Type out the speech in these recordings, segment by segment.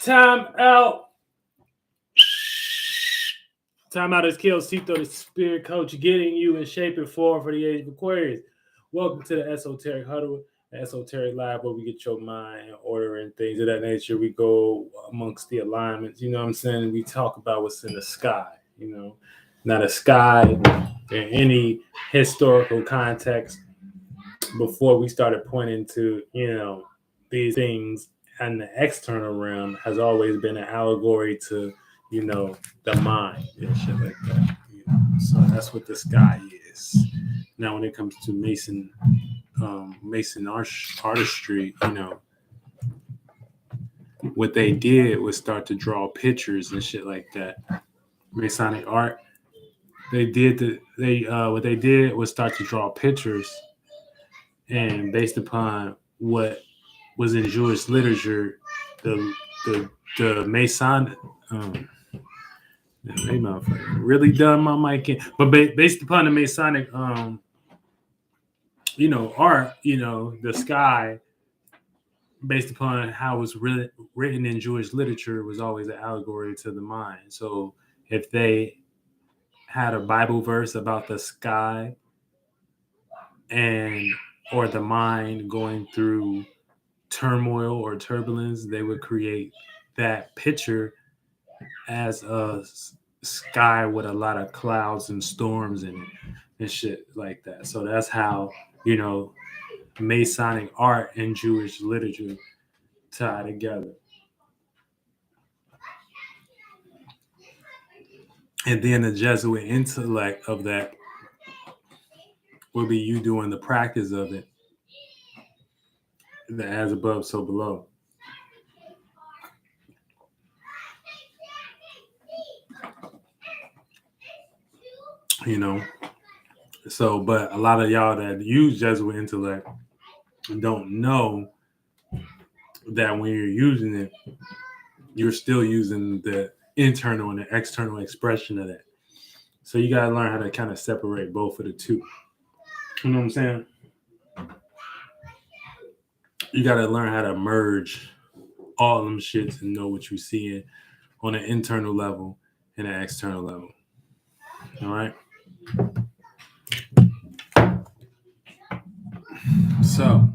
Time out. Time out is Kill Ceito, the spirit coach, getting you in shape and form for the age of Aquarius. Welcome to the Esoteric Huddle, the Esoteric Lab, where we get your mind in order and things of that nature. We go amongst the alignments, you know what I'm saying? We talk about what's in the sky, you know, not a sky in any historical context before we started pointing to, you know, these things and the external realm has always been an allegory to, you know, the mind and shit like that. You know? So that's what the sky is. Now, when it comes to Mason artistry, you know, what they did was start to draw pictures and shit like that. Masonic art. What they did was start to draw pictures, and based upon what was in Jewish literature, the Mason really done my mic in, but based upon the Masonic you know, art, you know, the sky, based upon how it was written in Jewish literature, was always an allegory to the mind. So if they had a Bible verse about the sky and or the mind going through turmoil or turbulence, they would create that picture as a sky with a lot of clouds and storms in it and shit like that. So that's how, you know, Masonic art and Jewish literature tie together. And then the Jesuit intellect of that will be you doing the practice of it. The as above, so below. You know, so, but a lot of y'all that use Jesuit intellect don't know that when you're using it, you're still using the internal and the external expression of that. So you got to learn how to kind of separate both of the two. You know what I'm saying? You got to learn how to merge all them shits and know what you're seeing on an internal level and an external level. All right? So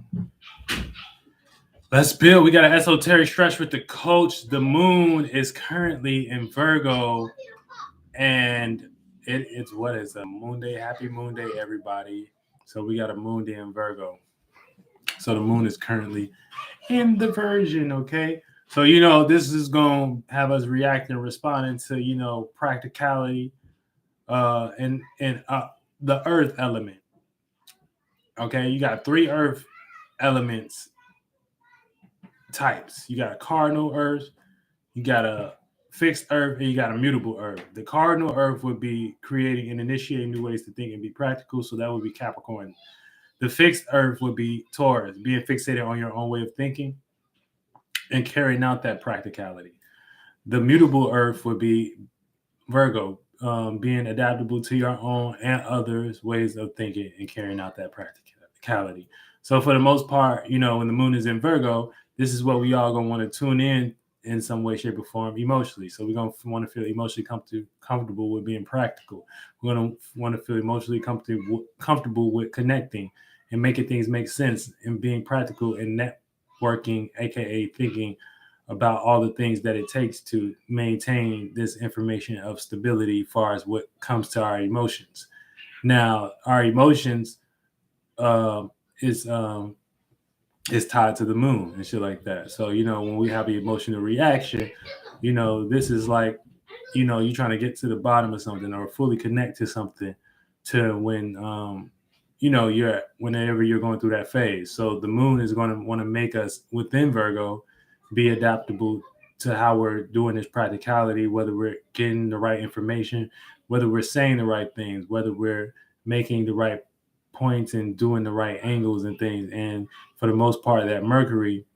let's build. We got an esoteric stretch with the coach. The moon is currently in Virgo, and it's what is a moon day? Happy moon day, everybody. So we got a moon day in Virgo. So the moon is currently in the Virgin, okay? So, you know, this is going to have us reacting and responding to, you know, practicality and the earth element. Okay, you got 3 earth elements types. You got a cardinal earth, you got a fixed earth, and you got a mutable earth. The cardinal earth would be creating and initiating new ways to think and be practical, so that would be Capricorn. The fixed earth would be Taurus, being fixated on your own way of thinking and carrying out that practicality. The mutable earth would be Virgo, being adaptable to your own and others' ways of thinking and carrying out that practicality. So for the most part, you know, when the moon is in Virgo, this is what we all going to want to tune in some way, shape, or form emotionally. So we're going to want to feel emotionally comfortable with being practical. We're going to want to feel emotionally comfortable with connecting and making things make sense and being practical and networking, aka thinking about all the things that it takes to maintain this information of stability as far as what comes to our emotions. Now, our emotions is tied to the moon and shit like that. So, you know, when we have an emotional reaction, you know, this is like, you know, you're trying to get to the bottom of something or fully connect to something to when, you know, whenever you're going through that phase. So the moon is going to want to make us within Virgo be adaptable to how we're doing this practicality, whether we're getting the right information, whether we're saying the right things, whether we're making the right points and doing the right angles and things. And for the most part, that Mercury,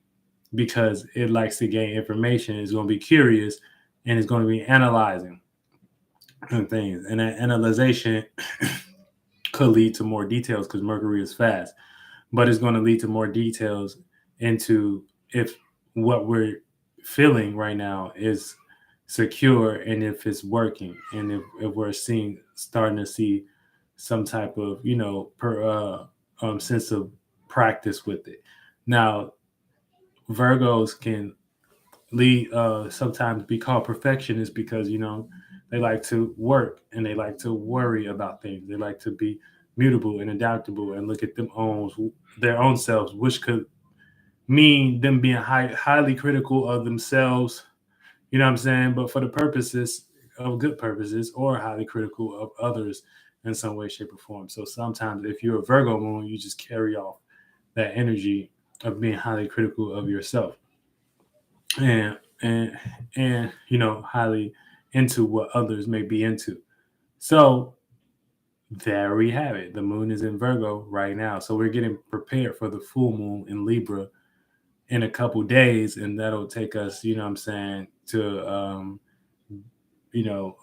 because it likes to gain information, is going to be curious and it's going to be analyzing and things. And that analyzation could lead to more details because Mercury is fast, but it's going to lead to more details into if what we're feeling right now is secure, and if it's working, and if we're starting to see some type of sense of practice with it. Now, Virgos can lead sometimes be called perfectionists because they like to work and they like to worry about things. They like to be mutable and adaptable and look at their own selves, which could mean them being highly critical of themselves. You know what I'm saying? But for the purposes of good purposes, or highly critical of others in some way, shape, or form. So sometimes, if you're a Virgo moon, you just carry off that energy of being highly critical of yourself, and highly into what others may be into. So there we have it. The moon is in Virgo right now, so we're getting prepared for the full moon in Libra in a couple days, and that'll take us, you know what I'm saying, to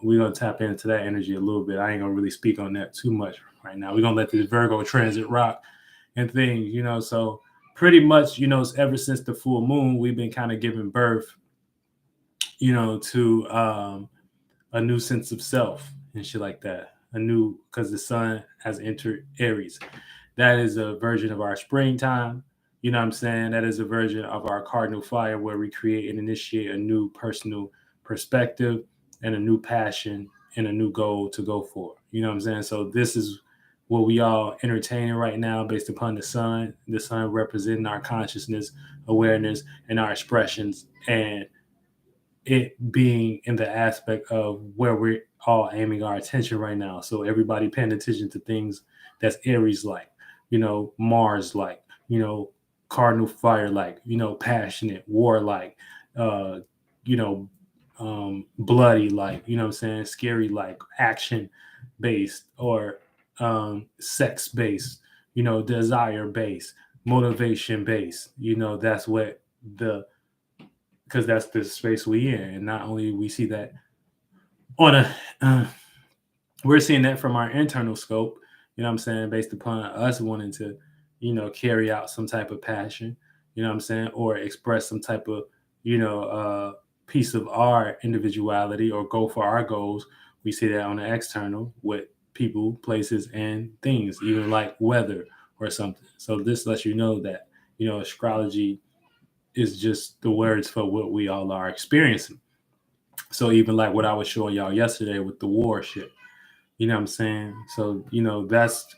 we're gonna tap into that energy a little bit. I ain't gonna really speak on that too much right now. We're gonna let this Virgo transit rock and things, so pretty much, ever since the full moon, we've been kind of giving birth, to a new sense of self and shit like that. Because the sun has entered Aries. That is a version of our springtime. You know what I'm saying? That is a version of our cardinal fire, where we create and initiate a new personal perspective and a new passion and a new goal to go for. You know what I'm saying? So this is what we all entertaining right now based upon the sun. The sun representing our consciousness, awareness, and our expressions, and it being in the aspect of where we're all aiming our attention right now. So everybody paying attention to things that's Aries like, Mars like, cardinal fire like, passionate, warlike, uh, you know, bloody like, what I'm saying, scary like, action based, or sex based, desire based, motivation based. That's what the because that's the space we in. And not only we see that on we're seeing that from our internal scope, what I'm saying, based upon us wanting to, carry out some type of passion, what I'm saying, or express some type of, piece of our individuality, or go for our goals. We see that on the external with people, places, and things, even like weather or something. So this lets you know that, astrology is just the words for what we all are experiencing. So even like what I was showing y'all yesterday with the war shit, you know what I'm saying? So, that's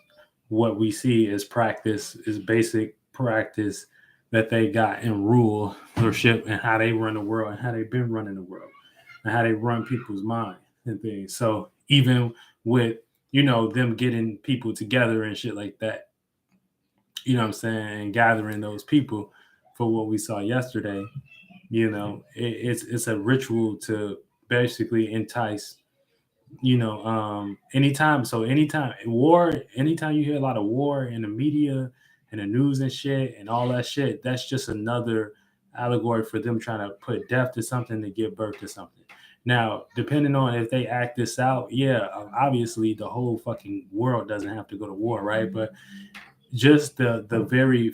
what we see as practice, is basic practice that they got in rulership, and how they run the world, and how they've been running the world, and how they run people's mind and things. So even with, them getting people together and shit like that, you know what I'm saying, and gathering those people for what we saw yesterday, it's a ritual to basically entice, anytime you hear a lot of war in the media and the news and shit and all that shit, that's just another allegory for them trying to put death to something to give birth to something. Now, depending on if they act this out, yeah, obviously the whole fucking world doesn't have to go to war, right? But just the very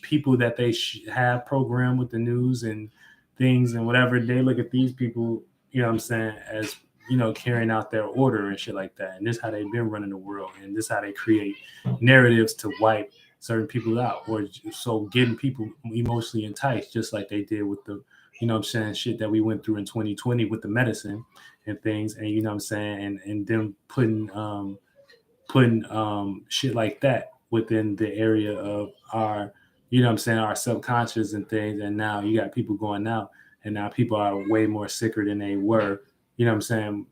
people that they have programmed with the news and things and whatever, they look at these people, what I'm saying, as, carrying out their order and shit like that. And this is how they've been running the world, and this is how they create narratives to wipe certain people out, or so getting people emotionally enticed, just like they did with the, what I'm saying, shit that we went through in 2020 with the medicine and things, and what I'm saying, and them putting shit like that within the area of our, what I'm saying, our subconscious and things. And now you got people going out, and now people are way more sicker than they were, what I'm saying,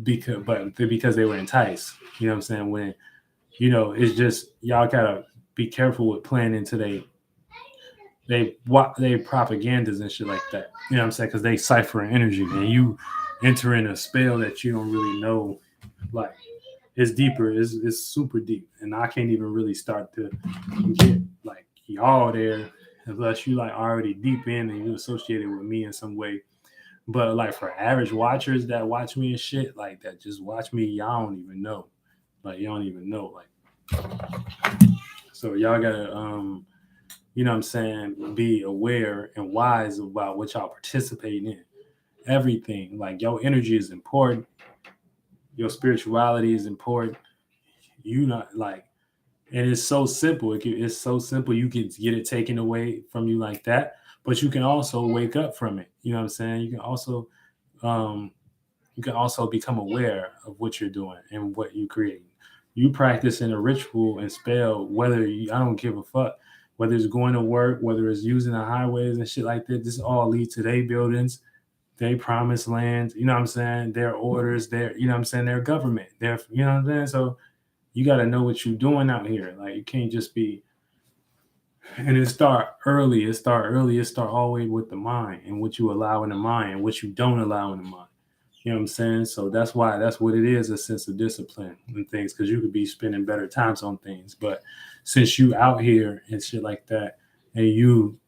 because they were enticed, what I'm saying, when, it's just, y'all gotta be careful with playing into they propagandas and shit like that, what I'm saying, because they cipher energy, and you enter in a spell that you don't really know, like, it's deeper, it's super deep, and I can't even really start to get like y'all there unless you like already deep in and you associated with me in some way. But like for average watchers that watch me and shit like that, just watch me, y'all don't even know, like, so y'all gotta you know what I'm saying, be aware and wise about what y'all participate in. Everything. Like your energy is important. Your spirituality is important. You not like, and it's so simple. It's so simple. You can get it taken away from you like that, but you can also wake up from it. You know what I'm saying? Um, you can also become aware of what you're doing and what you create. You practice in a ritual and spell, I don't give a fuck, whether it's going to work, whether it's using the highways and shit like that. This all lead to their buildings, they promised lands, you know what I'm saying? Their orders, their, you know what I'm saying? Their government, their, you know what I'm saying? So you got to know what you're doing out here. Like you can't just be, and it start early. It start early. It start always with the mind and what you allow in the mind and what you don't allow in the mind. You know what I'm saying? So that's what it is, a sense of discipline and things, because you could be spending better times on things. But since you out here and shit like that, and you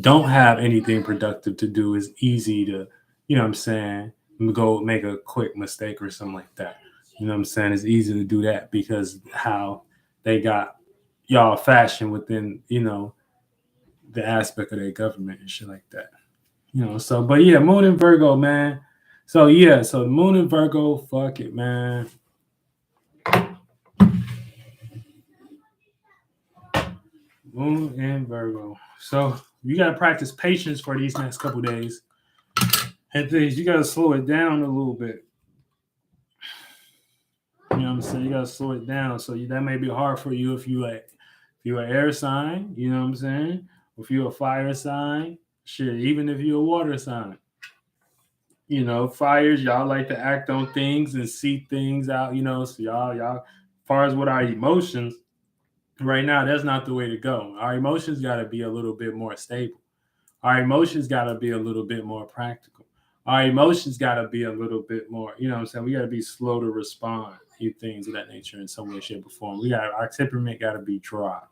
don't have anything productive to do, it's easy to, you know what I'm saying, go make a quick mistake or something like that. You know what I'm saying? It's easy to do that because how they got y'all fashion within, the aspect of their government and shit like that. So but yeah, Moon and Virgo, man. So yeah, so Moon and Virgo, fuck it, man. Moon and Virgo. So you gotta practice patience for these next couple days. And things you gotta slow it down a little bit. You know what I'm saying? You gotta slow it down. So that may be hard for you if you're an air sign, you know what I'm saying? If you're a fire sign, shit, even if you're a water sign. Fires, y'all like to act on things and see things out, so y'all, as far as what our emotions, right now, that's not the way to go. Our emotions gotta be a little bit more stable. Our emotions gotta be a little bit more practical. Our emotions gotta be a little bit more, you know what I'm saying? We gotta be slow to respond to things of that nature in some way, shape, or form. Our temperament gotta be dry.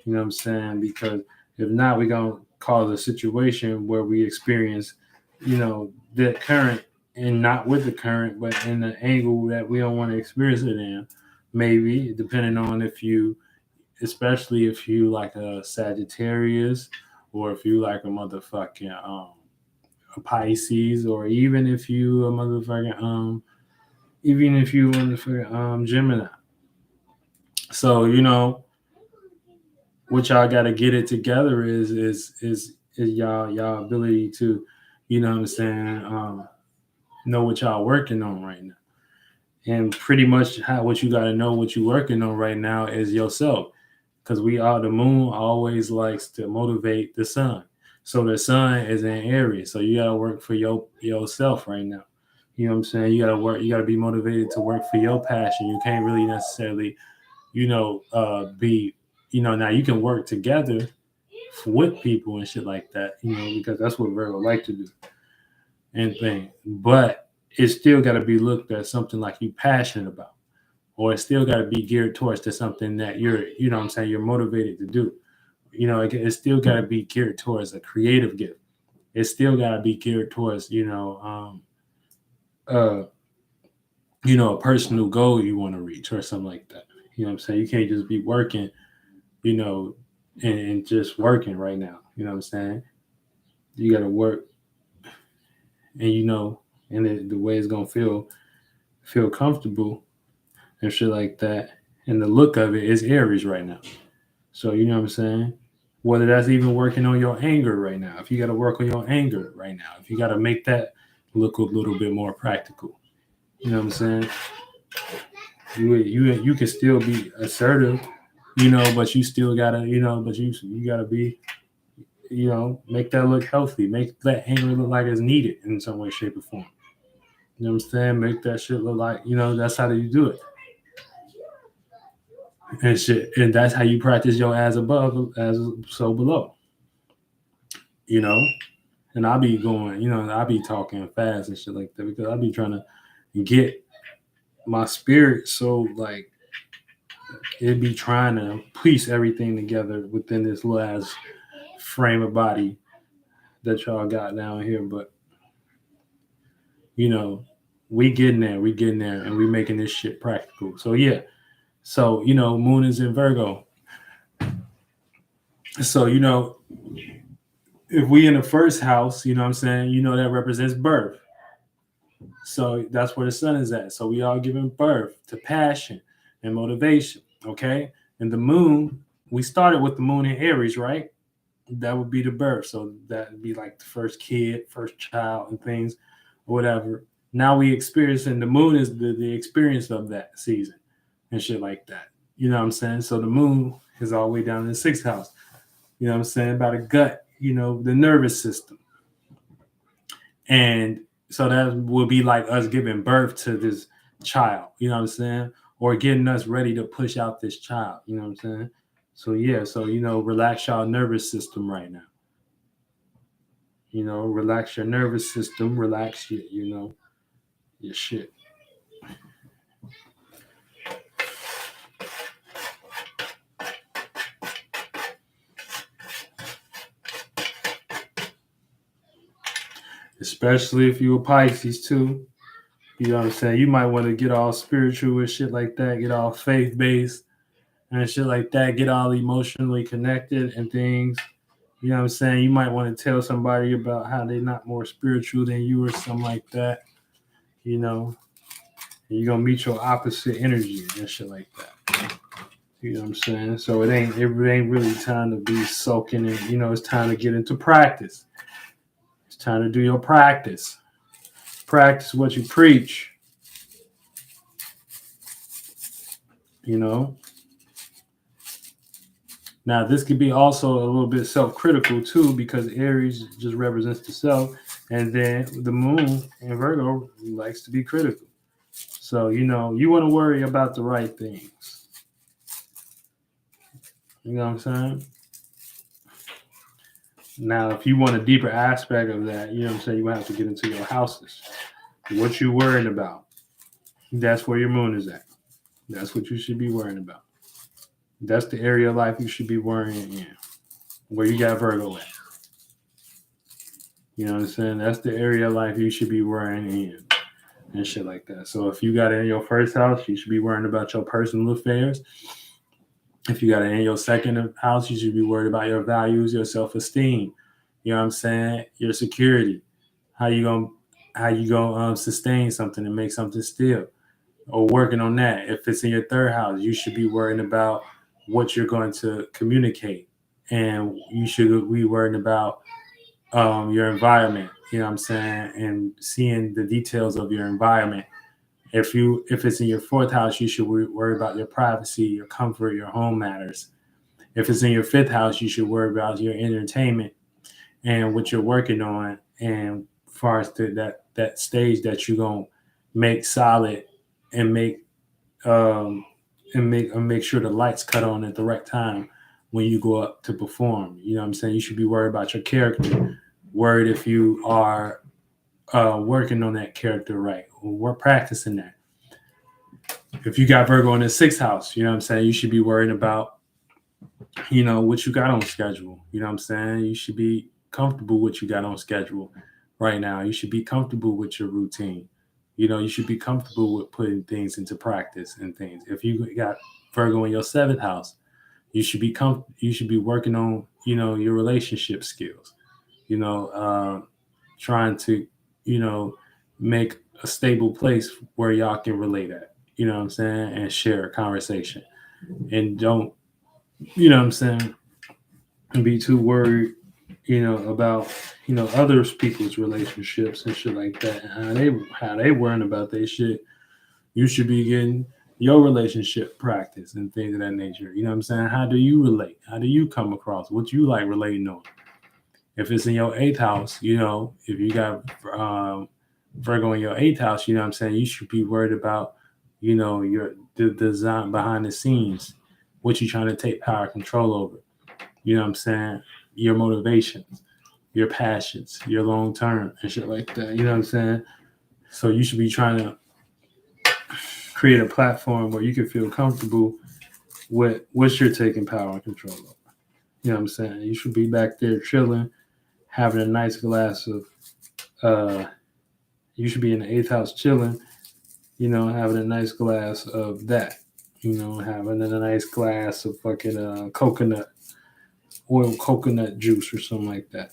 You know what I'm saying? Because if not, we're gonna cause a situation where we experience, the current and not with the current, but in the angle that we don't want to experience it in. Maybe depending on especially if you like a Sagittarius, or if you like a motherfucking a Pisces, or even if you a motherfucking Gemini. So what y'all got to get it together is y'all ability to, you know what I'm saying, know what y'all working on right now. And pretty much what you got to know what you're working on right now is yourself, because the moon always likes to motivate the sun. So the sun is in Aries, so you got to work for yourself right now. You know what I'm saying? You got to be motivated to work for your passion. You can't really necessarily, be, now you can work together with people and shit like that, because that's what Virgo like to do and thing. But it still got to be looked at something like you passionate about, or it still got to be geared towards to something that you're, what I'm saying, you're motivated to do. It still got to be geared towards a creative gift. It still got to be geared towards, uh, a personal goal you want to reach or something like that. You know what I'm saying? You can't just be working, and just working right now. You know what I'm saying? You got to work, and and the way it's gonna feel comfortable and shit like that. And the look of it is Aries right now. So you know what I'm saying? Whether that's even working on your anger right now, if you got to work on your anger right now, if you got to make that look a little bit more practical, you know what I'm saying? You can still be assertive, but you still gotta, but you gotta be, make that look healthy, make that anger look like it's needed in some way, shape, or form. You know what I'm saying? Make that shit look like, that's how you do it. And shit. And that's how you practice your as above, as so below. You know? And I'll be going, I'll be talking fast and shit like that, because I'll be trying to get my spirit so like it'd be trying to piece everything together within this little ass frame of body that y'all got down here. But we getting there, and we making this shit practical. So yeah. So, Moon is in Virgo. So, if we in the first house, you know what I'm saying, that represents birth. So that's where the sun is at. So we all giving birth to passion and motivation. Okay. And the moon, we started with the moon in Aries, right? That would be the birth. So that would be like the first kid, first child, and things, or whatever. Now we experiencing the moon is the experience of that season and shit like that. You know what I'm saying? So the moon is all the way down in the sixth house. You know what I'm saying? About the gut, the nervous system. And so that will be like us giving birth to this child, you know what I'm saying? Or getting us ready to push out this child, you know what I'm saying? So yeah, so relax your nervous system right now. Relax your nervous system, relax your shit. Especially if you a Pisces too. You know what I'm saying? You might want to get all spiritual and shit like that, get all faith based and shit like that, get all emotionally connected and things. You know what I'm saying? You might want to tell somebody about how they're not more spiritual than you or something like that. You know, and you're gonna meet your opposite energy and shit like that. You know what I'm saying? So it ain't really time to be soaking in, it's time to get into practice. It's time to do your practice. Practice what you preach, you know. Now this could be also a little bit self-critical too, because Aries just represents the self, and then the moon in Virgo likes to be critical. So, you want to worry about the right things. You know what I'm saying? Now, if you want a deeper aspect of that, you know what I'm saying, you might have to get into your houses. What you worrying about? That's where your moon is at. That's what you should be worrying about. That's the area of life you should be worrying in. Where you got Virgo at. You know what I'm saying? That's the area of life you should be worrying in. And shit like that. So if you got it in your first house, you should be worrying about your personal affairs. If you got it in your second house, you should be worried about your values, your self-esteem. You know what I'm saying? Your security. How you gonna sustain something and make something still, or working on that. If it's in your third house, you should be worrying about what you're going to communicate, and you should be worrying about your environment. You know what I'm saying? And seeing the details of your environment. If it's in your fourth house, you should worry about your privacy, your comfort, your home matters. If it's in your fifth house, you should worry about your entertainment and what you're working on, and as far as that stage that you're gonna make solid and um make sure the lights cut on at the right time when you go up to perform. You know what I'm saying? You should be worried about your character, worried if you are working on that character right. We're practicing that. If you got Virgo in the sixth house, you know what I'm saying? You should be worrying about, what you got on schedule. You know what I'm saying? You should be comfortable with what you got on schedule right now. You should be comfortable with your routine. You should be comfortable with putting things into practice and things. If you got Virgo in your seventh house, you should be working on, your relationship skills. You know, trying to, you know, make a stable place where y'all can relate at. You know what I'm saying? And share a conversation. And don't, you know what I'm saying, be too worried, about, other people's relationships and shit like that. And how they worrying about their shit. You should be getting your relationship practice and things of that nature. You know what I'm saying? How do you relate? How do you come across? What you like relating on? If it's in your eighth house, if you got Virgo in your eighth house, you know what I'm saying, you should be worried about, the design behind the scenes, what you trying to take power control over. You know what I'm saying? Your motivations, your passions, your long term and shit like that. You know what I'm saying? So you should be trying to create a platform where you can feel comfortable with what you're taking power and control over. You know what I'm saying? You should be back there chilling, having a nice glass of you should be in the eighth house chilling, having a nice glass of that, having a nice glass of fucking coconut oil coconut juice or something like that.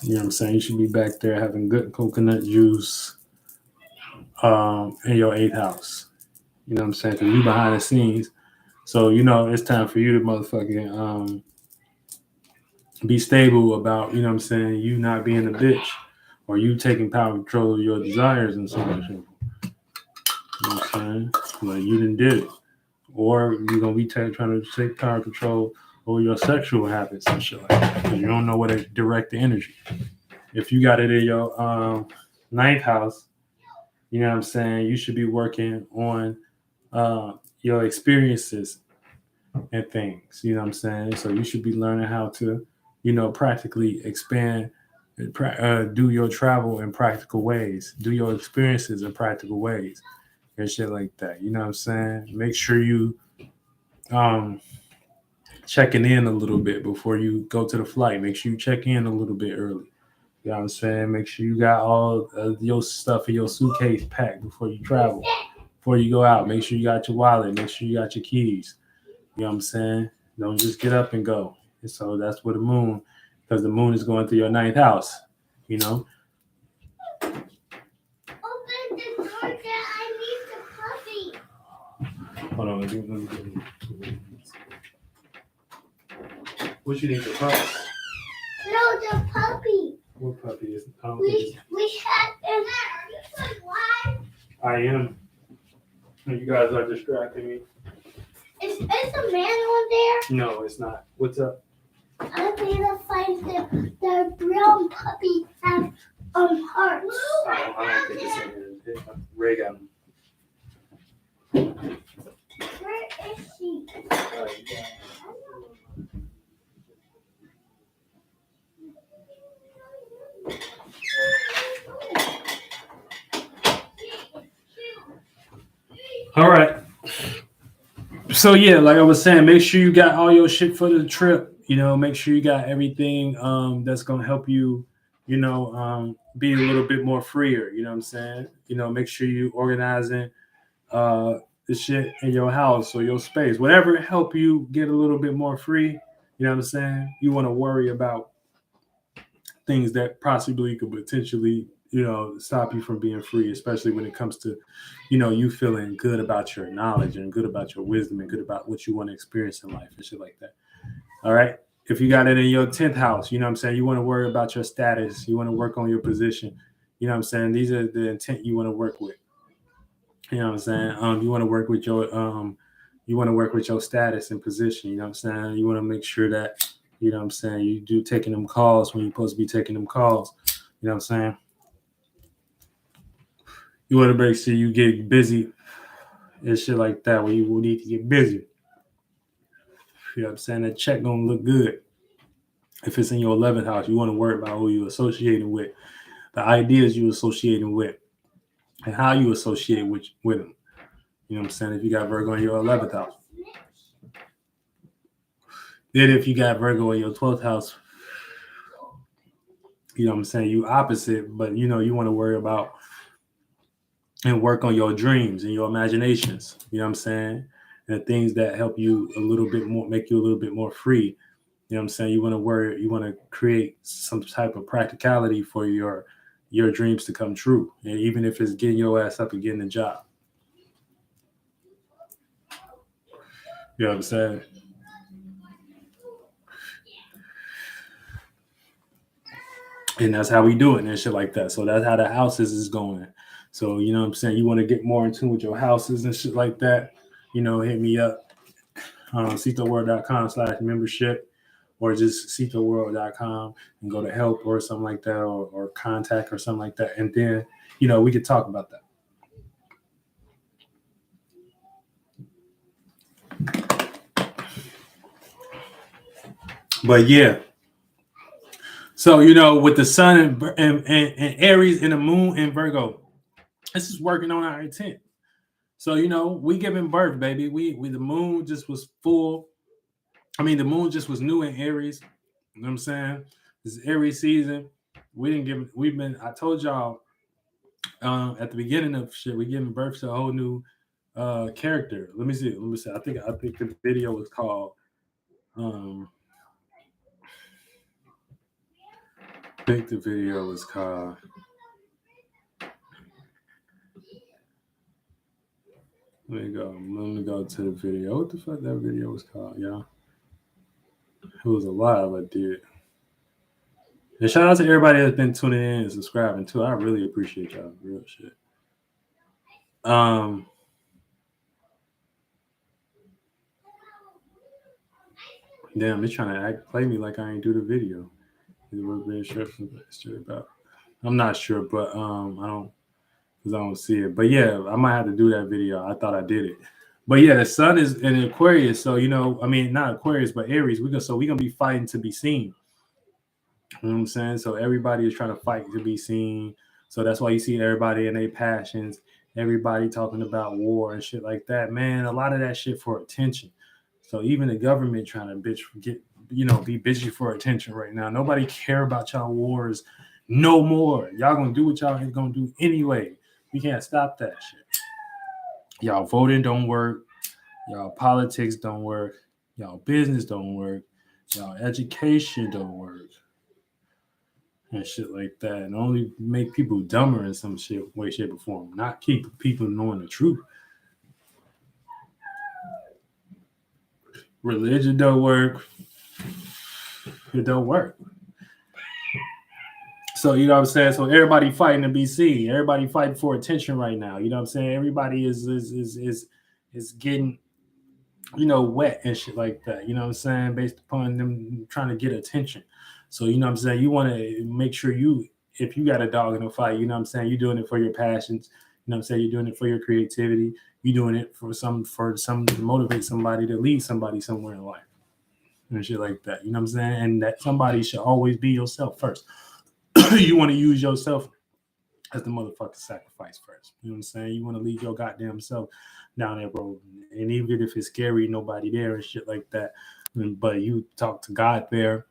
You know what I'm saying? You should be back there having good coconut juice in your eighth house. You know what I'm saying? Because you behind the scenes. So, it's time for you to motherfucking be stable about, you know what I'm saying, you not being a bitch or you taking power control of your desires and so much. You know what I'm saying? Like you didn't did it. Or you're going to be trying to take power control over your sexual habits and shit like that because you don't know where to direct the energy. If you got it in your ninth house, you know what I'm saying, you should be working on your experiences and things, you know what I'm saying? So you should be learning how to, practically expand, do your travel in practical ways, do your experiences in practical ways and shit like that. You know what I'm saying? Make sure you checking in a little bit before you go to the flight. Make sure you check in a little bit early. You know what I'm saying? Make sure you got all your stuff in your suitcase packed before you travel. Before you go out, make sure you got your wallet. Make sure you got your keys. You know what I'm saying? Don't just get up and go. And so that's where the moon, because the moon is going through your ninth house. You know? Open the door, Dad. I need the puppy. Hold on. Let me what you need the puppy? No, the puppy. What puppy is? We had them. Why? I am. You guys are distracting me. Is a man on there? No, it's not. What's up? I need to find the brown puppy have hearts. I don't think it's in here. Ray got him. Where is she? All right. So yeah, like I was saying, make sure you got all your shit for the trip. Make sure you got everything that's gonna help you, be a little bit more freer. You know what I'm saying? Make sure you organizing the shit in your house or your space, whatever help you get a little bit more free. You know what I'm saying? You want to worry about things that possibly could potentially, stop you from being free, especially when it comes to, you feeling good about your knowledge and good about your wisdom and good about what you want to experience in life and shit like that. All right. If you got it in your 10th house, you know what I'm saying? You want to worry about your status. You want to work on your position. You know what I'm saying? These are the intent you want to work with. You know what I'm saying? You want to work with your status and position. You know what I'm saying? You want to make sure that, you know what I'm saying, you do taking them calls when you're supposed to be taking them calls. You know what I'm saying? You want to make sure you get busy and shit like that when you will need to get busy. You know what I'm saying? That check gonna look good. If it's in your 11th house, you want to worry about who you associating with, the ideas you associating with, and how you associate with them. You know what I'm saying? If you got Virgo in your 11th house. Then if you got Virgo in your 12th house, you know what I'm saying, you opposite, but you want to worry about and work on your dreams and your imaginations. You know what I'm saying? And things that help you a little bit more, make you a little bit more free. You know what I'm saying? You want to create some type of practicality for your dreams to come true. And even if it's getting your ass up and getting a job. You know what I'm saying? And that's how we do it and shit like that. So that's how the houses is going. So, you know what I'm saying? You want to get more in tune with your houses and shit like that, hit me up. CeitoWorld.com/membership or just CeitoWorld.com and go to help or something like that or contact or something like that. And then, we could talk about that. But yeah. So, with the sun and Aries and the moon and Virgo, this is working on our intent. So, we giving birth, baby. We the moon just was full. I mean, the moon just was new in Aries. You know what I'm saying? This is Aries season. I told y'all at the beginning of shit, we giving birth to a whole new character. Let me see. I think the video was called I think the video was called. Let me go to the video. What the fuck that video was called, y'all? It was a live I did. And shout out to everybody that's been tuning in and subscribing too. I really appreciate y'all. Real shit. Damn, they're trying to play me like I ain't do the video. I'm not sure, but I don't, because I don't see it. But yeah, I might have to do that video. I thought I did it. But yeah, the sun is in Aquarius, so I mean, not Aquarius, but Aries. We're gonna be fighting to be seen. You know what I'm saying? So everybody is trying to fight to be seen. So that's why you see everybody in their passions, everybody talking about war and shit like that. Man, a lot of that shit for attention. So even the government trying to be bitchy for attention right now. Nobody care about y'all wars no more. Y'all gonna do what y'all gonna do anyway. We can't stop that shit. Y'all voting don't work. Y'all politics don't work. Y'all business don't work. Y'all education don't work. And shit like that, and only make people dumber in some way, shape, or form. Not keep people knowing the truth. Religion don't work. It don't work. So you know what I'm saying. So everybody fighting to be seen. Everybody fighting for attention right now. You know what I'm saying. Everybody is getting wet and shit like that. You know what I'm saying. Based upon them trying to get attention. So, you know what I'm saying, you want to make sure if you got a dog in a fight, you know what I'm saying, you're doing it for your passions, you know what I'm saying, you're doing it for your creativity, you're doing it for some to motivate somebody, to lead somebody somewhere in life and shit like that, you know what I'm saying, and that somebody should always be yourself first. You want to use yourself as the motherfucking sacrifice first, you know what I'm saying, you want to lead your goddamn self down that road, and even if it's scary, nobody there and shit like that, but you talk to God there,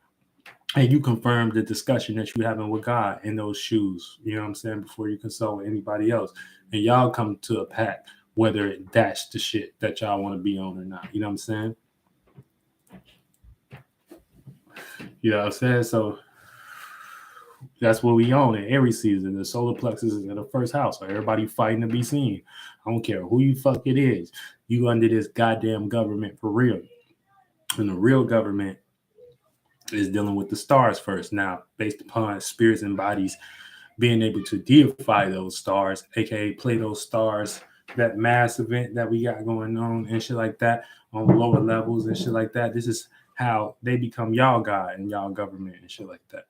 and you confirm the discussion that you're having with God in those shoes, you know what I'm saying, before you consult with anybody else. And y'all come to a pact, whether that's the shit that y'all want to be on or not. You know what I'm saying? You know what I'm saying? So that's what we own in Aries season. The solar plexus is in the first house. So everybody fighting to be seen. I don't care who you fuck it is. You under this goddamn government for real. And the real government is dealing with the stars first. Now, based upon spirits and bodies being able to deify those stars, aka play those stars, that mass event that we got going on and shit like that on lower levels and shit like that. This is how they become y'all God and y'all government and shit like that.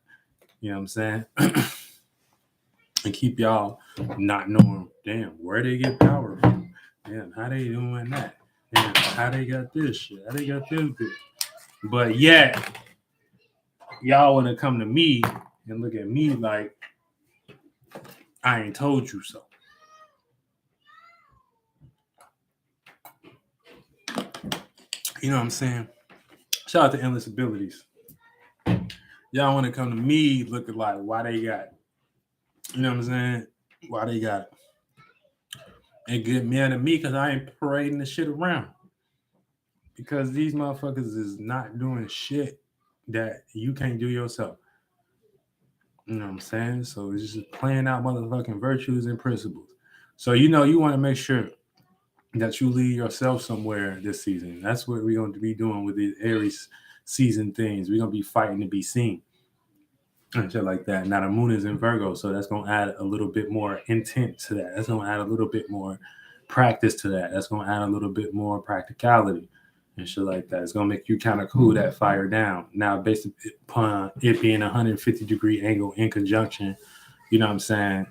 You know what I'm saying? And keep y'all not knowing, damn, where they get power from. Damn, how they doing that? Damn, how they got this shit? How they got this bit? But yet, y'all want to come to me and look at me like I ain't told you so. You know what I'm saying? Shout out to Endless Abilities. Y'all want to come to me looking like why they got it. You know what I'm saying? Why they got it. And get mad at me because I ain't parading the shit around. Because these motherfuckers is not doing shit that you can't do yourself. You know what I'm saying? So it's just playing out motherfucking virtues and principles. So you want to make sure that you lead yourself somewhere this season. That's what we're going to be doing with these Aries season things. We're going to be fighting to be seen and shit like that. Now the moon is in Virgo, so that's going to add a little bit more intent to that. That's going to add a little bit more practice to that. That's going to add a little bit more practicality and shit like that. It's going to make you kind of cool that fire down. Now, based upon it being a 150-degree angle in conjunction, you know what I'm saying,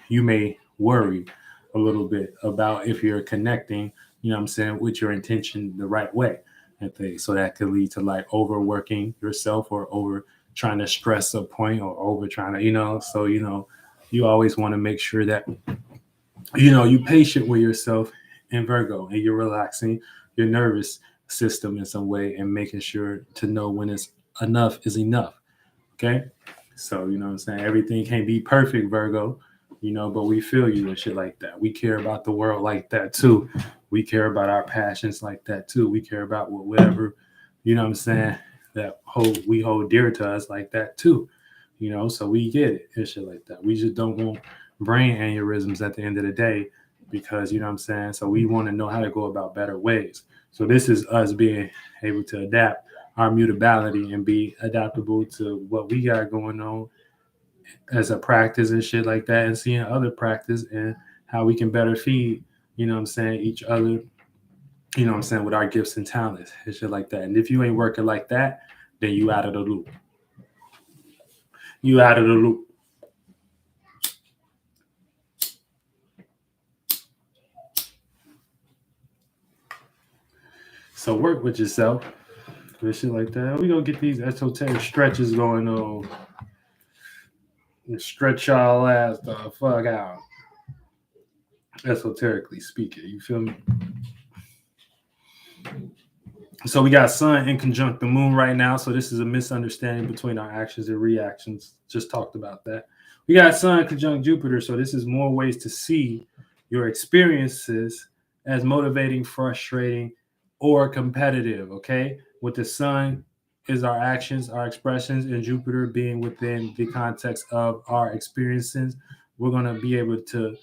you may worry a little bit about if you're connecting, you know what I'm saying, with your intention the right way and things. So that could lead to like overworking yourself or over trying to stress a point or over trying to, so, you always want to make sure that, you patient with yourself in Virgo and you're relaxing your nervous system in some way and making sure to know when it's enough is enough. Okay. So, you know what I'm saying? Everything can't be perfect, Virgo, but we feel you and shit like that. We care about the world like that too. We care about our passions like that too. We care about whatever you know what I'm saying, that we hold dear to us like that too. So we get it and shit like that. We just don't want brain aneurysms at the end of the day because you know what I'm saying. So we want to know how to go about better ways. So this is us being able to adapt our mutability and be adaptable to what we got going on as a practice and shit like that, and seeing other practice and how we can better feed, each other, with our gifts and talents and shit like that. And if you ain't working like that, then you out of the loop. You out of the loop. So work with yourself and shit like that. We gonna get these esoteric stretches going on. And stretch y'all ass the fuck out. Esoterically speaking, you feel me? So we got Sun in conjunct the Moon right now. So this is a misunderstanding between our actions and reactions. Just talked about that. We got Sun conjunct Jupiter. So this is more ways to see your experiences as motivating, frustrating, or competitive. Okay. With the Sun is our actions, our expressions, and Jupiter being within the context of our experiences. We're going to be able to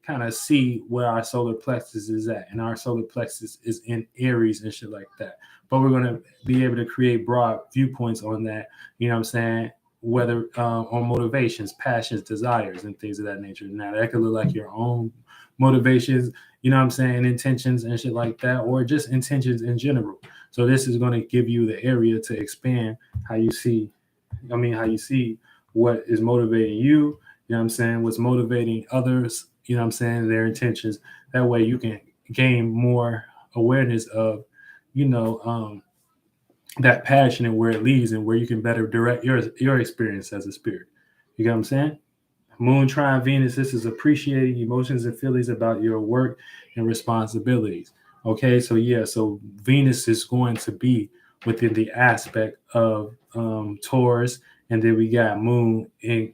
kind of see where our solar plexus is at. And our solar plexus is in Aries and shit like that. But we're going to be able to create broad viewpoints on that, you know what I'm saying? Whether on motivations, passions, desires, and things of that nature. Now, that could look like your own motivations, you know what I'm saying, intentions and shit like that, or just intentions in general. So this is going to give you the area to expand how you see what is motivating you, you know what I'm saying, what's motivating others, you know what I'm saying, their intentions. That way you can gain more awareness of, that passion and where it leads and where you can better direct your experience as a spirit. You get what I'm saying? Moon trine Venus, this is appreciating emotions and feelings about your work and responsibilities. Okay, so Venus is going to be within the aspect of Taurus, and then we got Moon in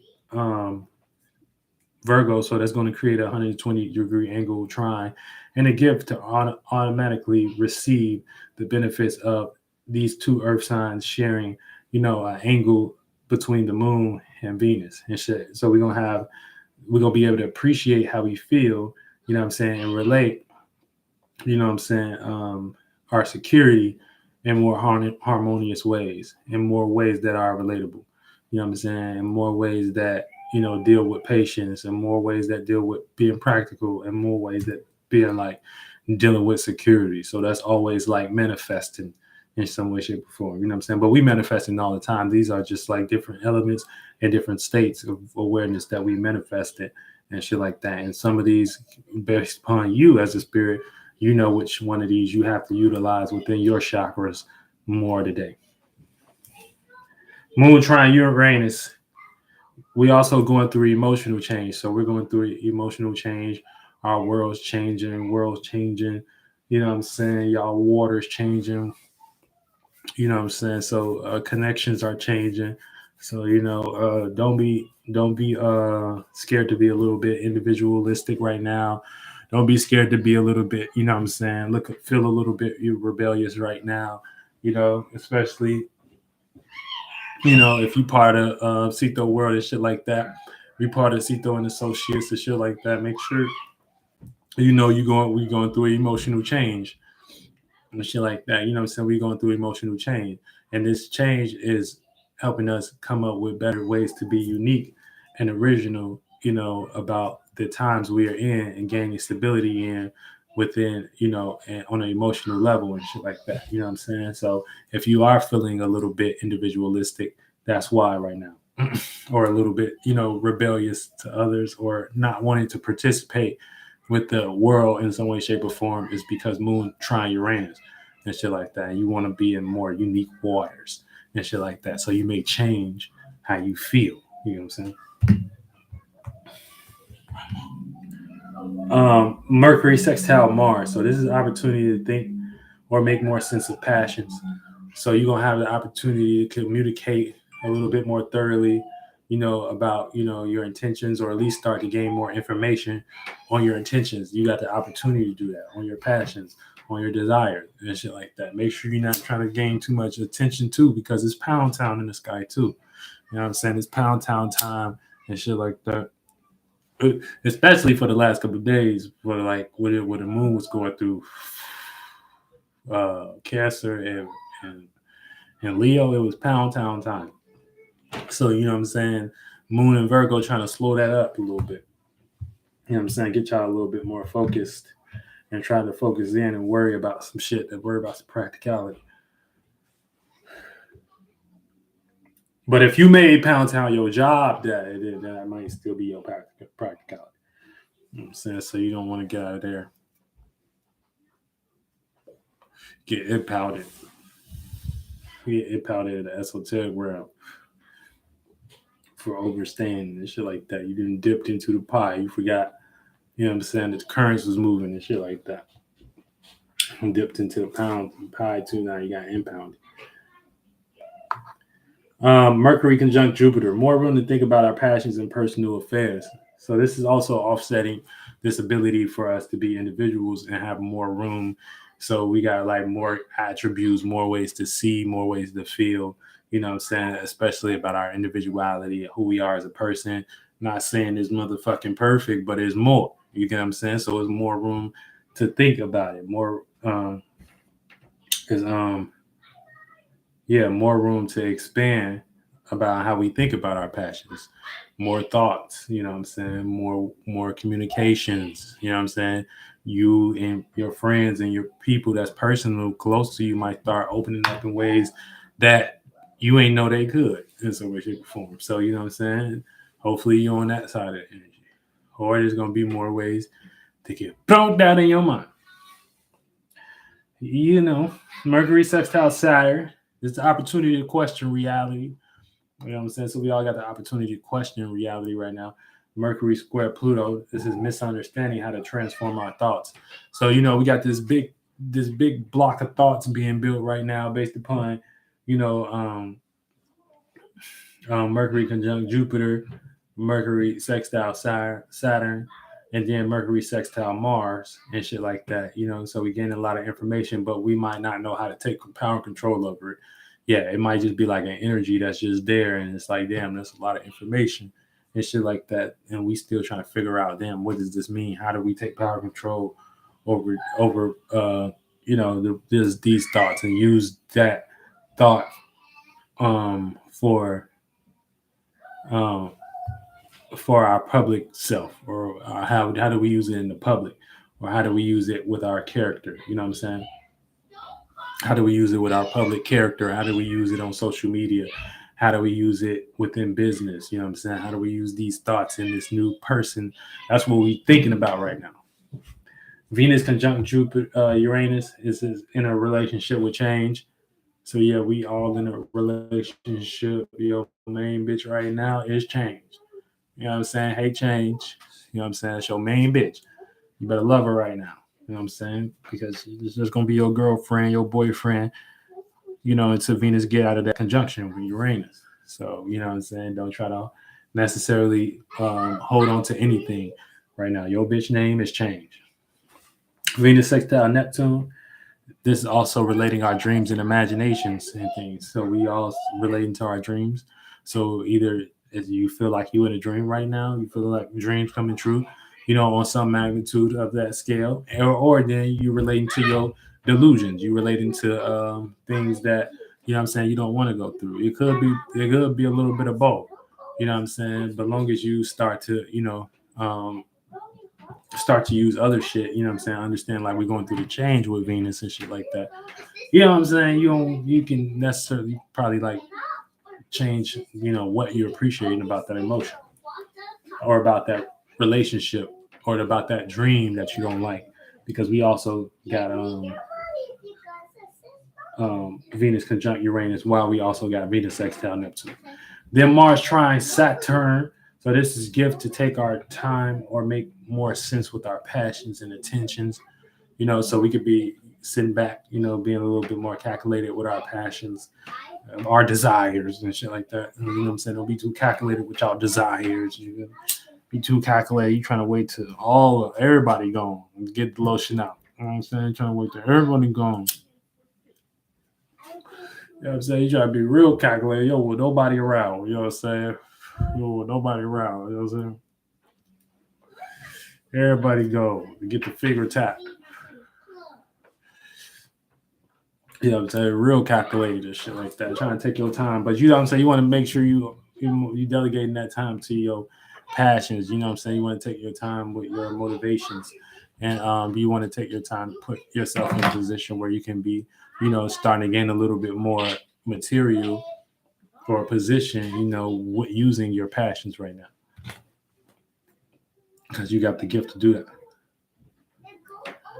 Virgo, so that's going to create a 120-degree angle trine and a gift to automatically receive the benefits of these two earth signs sharing, an angle between the moon and Venus and shit. So we're gonna be able to appreciate how we feel, you know what I'm saying, and relate, our security in more harmonious ways, in more ways that are relatable, you know what I'm saying, in more ways that deal with patience, and more ways that deal with being practical, and more ways that being like dealing with security. So that's always like manifesting in some way, shape, or form. You know what I'm saying? But we manifesting all the time. These are just like different elements and different states of awareness that we manifested and shit like that. And some of these, based upon you as a spirit, which one of these you have to utilize within your chakras more today. Moon trine Uranus. We also going through emotional change. So we're going through emotional change. Our world's changing. You know what I'm saying? Y'all water's changing. You know what I'm saying? So connections are changing. So don't be scared to be a little bit individualistic right now. Don't be scared to be a little bit, you know what I'm saying, feel a little bit rebellious right now, especially if you part of Ceito world and shit like that. We part of Ceito and Associates and shit like that. Make sure we going through an emotional change and shit like that. You know what I'm saying? We're going through emotional change. And this change is helping us come up with better ways to be unique and original, about the times we are in, and gaining stability within, and on an emotional level and shit like that. You know what I'm saying? So if you are feeling a little bit individualistic, that's why right now. Or a little bit, rebellious to others, or not wanting to participate with the world in some way, shape, or form, is because Moon trine Uranus and shit like that. And you want to be in more unique waters and shit like that. So you may change how you feel. You know what I'm saying? Mercury sextile Mars. So this is an opportunity to think or make more sense of passions. So you're gonna have the opportunity to communicate a little bit more thoroughly, about your intentions, or at least start to gain more information on your intentions. You got the opportunity to do that on your passions, on your desires and shit like that. Make sure you're not trying to gain too much attention too, because it's pound town in the sky too. You know what I'm saying? It's pound town time and shit like that. Especially for the last couple of days, for like where the moon was going through Cancer and and Leo, it was pound town time. So you know what I'm saying? Moon and Virgo trying to slow that up a little bit. You know what I'm saying? Get y'all a little bit more focused and try to focus in and worry about some shit, that worry about some practicality. But if you made Pound Town your job, that might still be your practicality. You know what I'm saying? So you don't want to get out of there. Get impounded. Get impounded in the esoteric realm for overstaying and shit like that. You didn't dipped into the pie. You forgot, you know what I'm saying, that the currency was moving and shit like that. And dipped into the pound pie too. Now you got impounded. Mercury conjunct Jupiter. More room to think about our passions and personal affairs. So this is also offsetting this ability for us to be individuals and have more room. So we got like more attributes, more ways to see, more ways to feel, you know what I'm saying? Especially about our individuality, who we are as a person. Not saying it's motherfucking perfect, but it's more. You get what I'm saying? So there's more room to think about it. More more room to expand about how we think about our passions. More thoughts, you know what I'm saying? More communications, you know what I'm saying? You and your friends and your people that's personal, close to you, might start opening up in ways that you ain't know they could in some way, shape, or form. So, you know what I'm saying? Hopefully you're on that side of the energy. Or there's going to be more ways to get thrown down in your mind. You know, Mercury sextile Saturn. It's the opportunity to question reality. You know what I'm saying? So we all got the opportunity to question reality right now. Mercury square Pluto. This is misunderstanding how to transform our thoughts. So, you know, we got this big block of thoughts being built right now based upon, you know, Mercury conjunct Jupiter, Mercury sextile Saturn, and then Mercury sextile Mars and shit like that. You know, so we gain a lot of information, but we might not know how to take power and control over it. Yeah, it might just be like an energy that's just there, and it's like, damn, that's a lot of information and shit like that. And we still trying to figure out, damn, what does this mean? How do we take power control over you know, these thoughts and use that thought for our public self, or how do we use it in the public, or how do we use it with our character? You know what I'm saying? How do we use it with our public character? How do we use it on social media? How do we use it within business? You know what I'm saying? How do we use these thoughts in this new person? That's what we're thinking about right now. Venus conjunct Jupiter, Uranus is in a relationship with change. So yeah, we all in a relationship. Your main bitch right now is change. You know what I'm saying? Hey, change. You know what I'm saying? It's your main bitch. You better love her right now. You know what I'm saying? Because it's just going to be your girlfriend, your boyfriend, you know, until Venus get out of that conjunction with Uranus. So, you know what I'm saying? Don't try to necessarily hold on to anything right now. Your bitch name is change. Venus sextile Neptune. This is also relating our dreams and imaginations and things. So we all relating to our dreams. So either if you feel like you're in a dream right now, you feel like dreams coming true, you know, on some magnitude of that scale, or then you relating to your delusions. You relating to things that, you know what I'm saying, you don't want to go through. It could be a little bit of both. You know what I'm saying? But long as you start to, you know, start to use other shit, you know what I'm saying? Understand like we're going through the change with Venus and shit like that. You know what I'm saying? You can necessarily probably like change, you know, what you're appreciating about that emotion, or about that relationship, or about that dream that you don't like. Because we also got Venus conjunct Uranus, while we also got Venus sextile Neptune. Then Mars trine Saturn. So this is gift to take our time or make more sense with our passions and intentions. You know, so we could be sitting back, you know, being a little bit more calculated with our passions, our desires and shit like that. You know what I'm saying? Don't be too calculated with y'all desires. You know? Be too calculated. You trying to wait till everybody gone and get the lotion out. You know what I'm saying? Trying to wait till everybody gone. You know what I'm saying? You try to be real calculated. Yo, with nobody around. You know what I'm saying? Yo, with nobody around. You know what I'm saying? Everybody go. Get the figure tap. You know what I'm saying? Real calculated and shit like that. Trying to take your time. But you know what I'm saying? You want to make sure you delegating that time to your passions. You know what I'm saying? You want to take your time with your motivations. And you want to take your time to put yourself in a position where you can be, starting to gain a little bit more material or a position, using your passions right now. Because you got the gift to do that.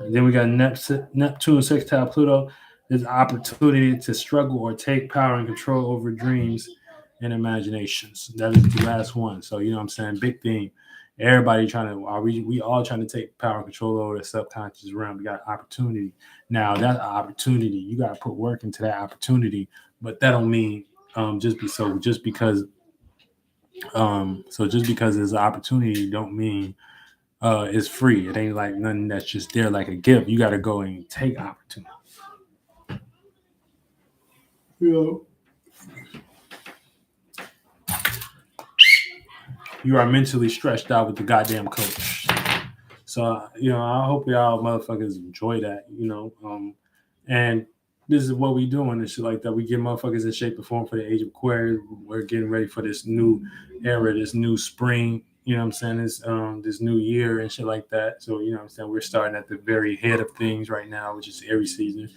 And then we got Neptune, sextile Pluto. There's opportunity to struggle or take power and control over dreams and imaginations. That is the last one. So, you know what I'm saying? Big thing. Everybody we all trying to take power and control over the subconscious realm. We got opportunity. Now, that opportunity, you got to put work into that opportunity. But that don't mean just because there's an opportunity don't mean it's free. It ain't like nothing that's just there like a gift. You got to go and take opportunity. You are mentally stretched out with the goddamn coach. So, I hope y'all motherfuckers enjoy that, and this is what we doing and shit like that. We get motherfuckers in shape and form for the age of Aquarius. We're getting ready for this new era, this new spring, you know what I'm saying? This new year and shit like that. So, you know what I'm saying? We're starting at the very head of things right now, which is Aries season,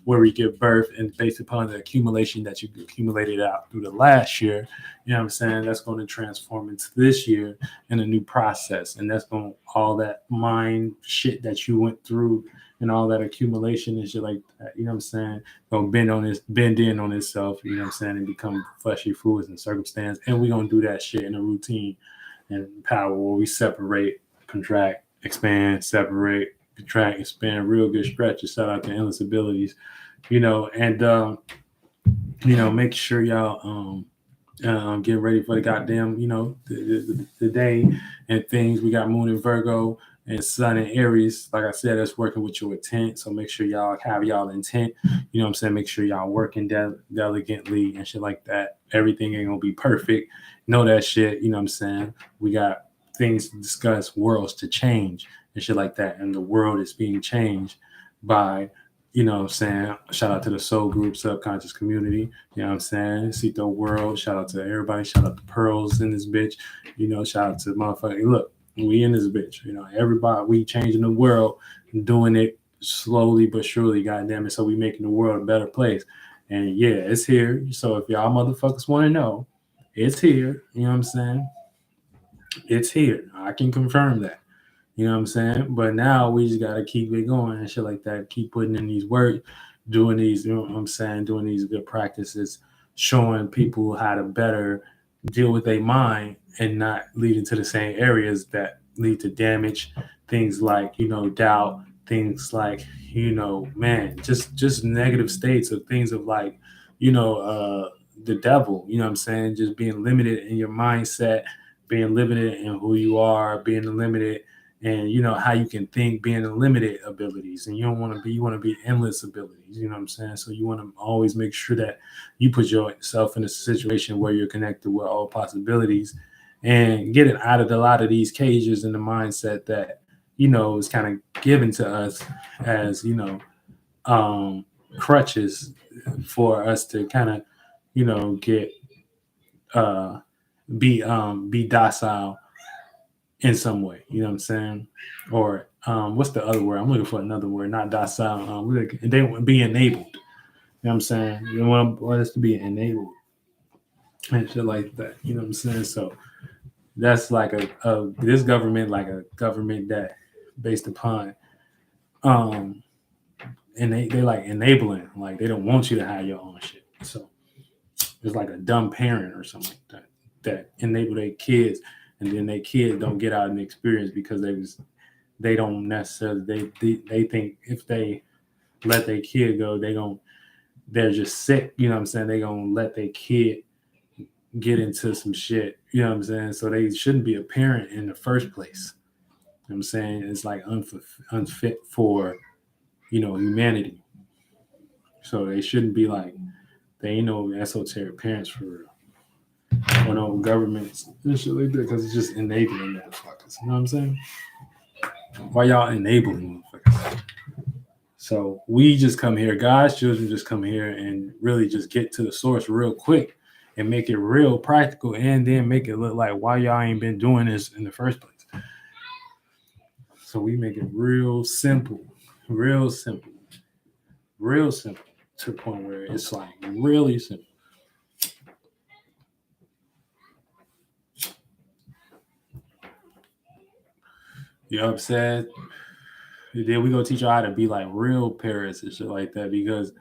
where we give birth, and based upon the accumulation that you accumulated out through the last year, you know what I'm saying? That's going to transform into this year in a new process. And that's going to, all that mind shit that you went through and all that accumulation and shit like that, you know what I'm saying? Going to bend in on itself, you know what I'm saying? And become fleshy fluids and circumstance. And we're going to do that shit in a routine and power where we separate, contract, expand, separate, contract, expand, real good stretches. Shout out to Endless Abilities, and make sure y'all get ready for the goddamn, the day and things. We got Moon in Virgo and Sun in Aries. Like I said, that's working with your intent. So make sure y'all have y'all intent. You know what I'm saying? Make sure y'all working diligently and shit like that. Everything ain't gonna be perfect. Know that shit. You know what I'm saying? We got things to discuss, worlds to change and shit like that. And the world is being changed by, you know what I'm saying? Shout out to the Soul Group Subconscious Community. You know what I'm saying? Ceito World. Shout out to everybody. Shout out to Pearls in this bitch. Shout out to motherfucker. Look, we in this bitch. Everybody, we changing the world and doing it slowly but surely, goddamn it. So we making the world a better place. And yeah, it's here. So if y'all motherfuckers want to know, it's here. You know what I'm saying? It's here. I can confirm that. You know what I'm saying? But now we just got to keep it going and shit like that. Keep putting in these work, doing these, you know what I'm saying? Doing these good practices, showing people how to better deal with their mind and not lead into the same areas that lead to damage. Things like, doubt, things like, just negative states of things of like, the devil, you know what I'm saying? Just being limited in your mindset, being limited in who you are, being limited and how you can think, being limited abilities, and you want to be endless abilities, you know what I'm saying? So you want to always make sure that you put yourself in a situation where you're connected with all possibilities and getting out of a lot of these cages in the mindset that is kind of given to us as crutches for us to kind of get be docile in some way, you know what I'm saying? Or what's the other word? I'm looking for another word, not docile. They want be enabled. You know what I'm saying? You want us to be enabled and shit like that. You know what I'm saying? So that's like this government, like a government that based upon and they like enabling, like they don't want you to have your own shit. So it's like a dumb parent or something like that enable their kids, and then their kids don't get out and experience because they don't necessarily they think if they let their kid go, they're just sick, you know what I'm saying? They gonna let their kid get into some shit, you know what I'm saying? So they shouldn't be a parent in the first place. You know what I'm saying? It's like unfit for humanity. So they shouldn't be like, they ain't no esoteric parents for real. Or no governments and shit like that, because it's just enabling motherfuckers. You know what I'm saying? Why y'all enabling motherfuckers? So we just come here, God's children just come here and really just get to the source real quick and make it real practical, and then make it look like why y'all ain't been doing this in the first place. So we make it real simple to the point where it's like really simple. You upset? Then we gonna teach you how to be like real parents and shit like that, because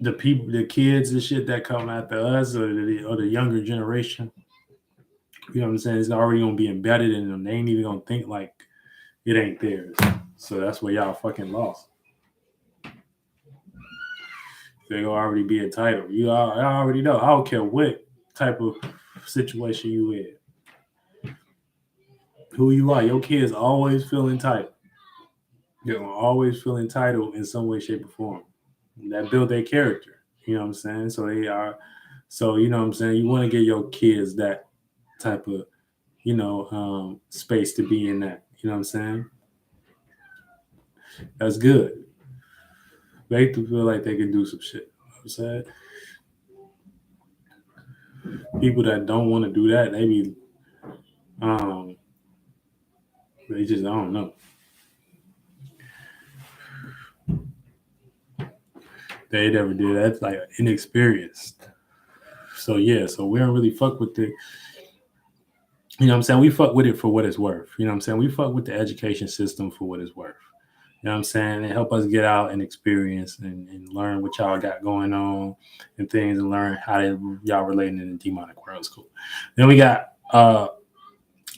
the people, the kids and shit that come after us, or the younger generation, you know what I'm saying, it's already gonna be embedded in them. They ain't even gonna think like it ain't theirs. So that's where y'all fucking lost. They're gonna already be entitled. I already know. I don't care what type of situation you in, who you are. Your kids always feel entitled. They're gonna always feel entitled in some way, shape, or form. That build their character. You know what I'm saying? So they are. So you know what I'm saying. You want to get your kids that type of, space to be in that. You know what I'm saying? That's good. They to feel like they can do some shit. You know what I'm saying? People that don't want to do that, they just, I don't know. They never did. That's like inexperienced. So yeah, so we don't really fuck with the, you know what I'm saying? We fuck with it for what it's worth. You know what I'm saying? We fuck with the education system for what it's worth. You know what I'm saying? It help us get out and experience and learn what y'all got going on and things, and learn how y'all relating in the demonic world. It's cool. Then we got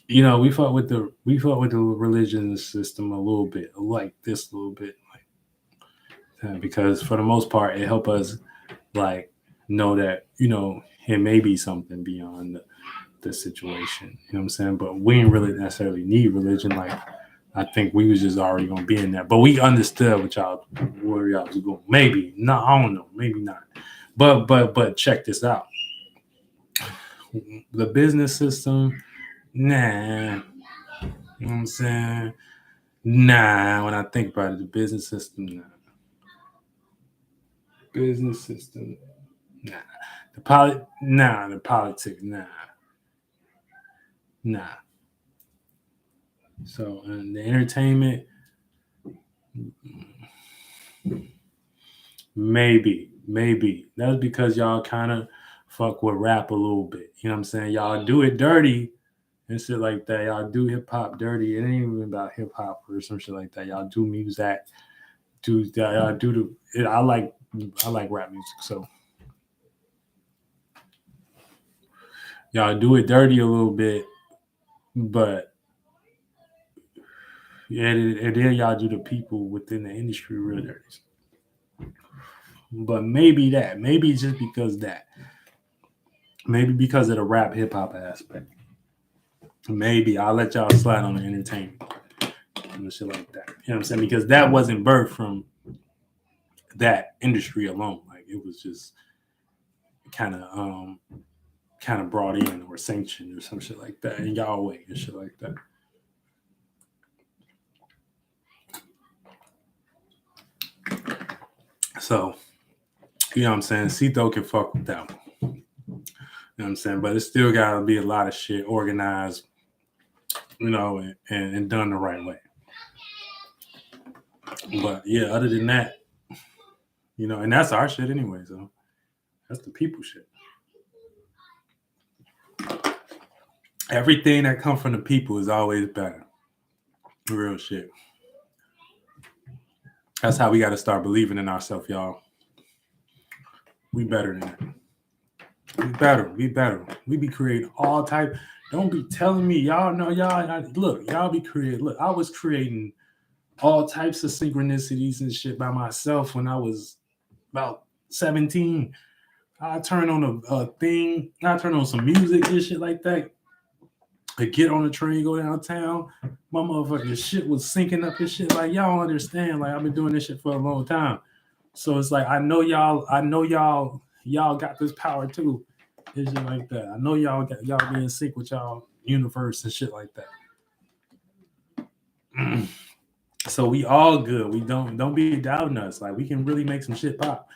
we fuck with the religion system a little bit, like this a little bit, like because for the most part it help us like know that it may be something beyond the situation. You know what I'm saying? But we didn't really necessarily need religion. Like I think we was just already gonna be in there, but we understood where y'all was going. Maybe no, I don't know, maybe not. But check this out. The business system, nah. You know what I'm saying? Nah. When I think about it, the business system, nah. Business system, nah. The politics, nah. So the entertainment, maybe. That's because y'all kind of fuck with rap a little bit. You know what I'm saying? Y'all do it dirty and shit like that. Y'all do hip hop dirty. It ain't even about hip hop or some shit like that. Y'all do music. Y'all do I like rap music. So y'all do it dirty a little bit, but and then y'all do the people within the industry real dirty. But maybe just because maybe because of the rap hip hop aspect. Maybe I'll let y'all slide on the entertainment and shit like that. You know what I'm saying? Because that wasn't birthed from that industry alone. Like it was just kind of brought in or sanctioned or some shit like that in y'all way and shit like that. So, you know what I'm saying? Ceito can fuck with that one. You know what I'm saying? But it still got to be a lot of shit organized, and done the right way. But yeah, other than that, and that's our shit anyway. So that's the people shit. Everything that comes from the people is always better. Real shit. That's how we got to start believing in ourselves, y'all. We better than that. We better. We be creating all type. Don't be telling me y'all know y'all. Look, y'all be creating. Look, I was creating all types of synchronicities and shit by myself when I was about 17. I turn on a thing. I turn on some music and shit like that. I get on the train, go downtown. My motherfucking shit was sinking up and shit. Like, y'all don't understand. Like, I've been doing this shit for a long time. So it's like, I know y'all got this power too. And shit like that. I know y'all be in sync with y'all universe and shit like that. So we all good. We don't be doubting us. Like, we can really make some shit pop.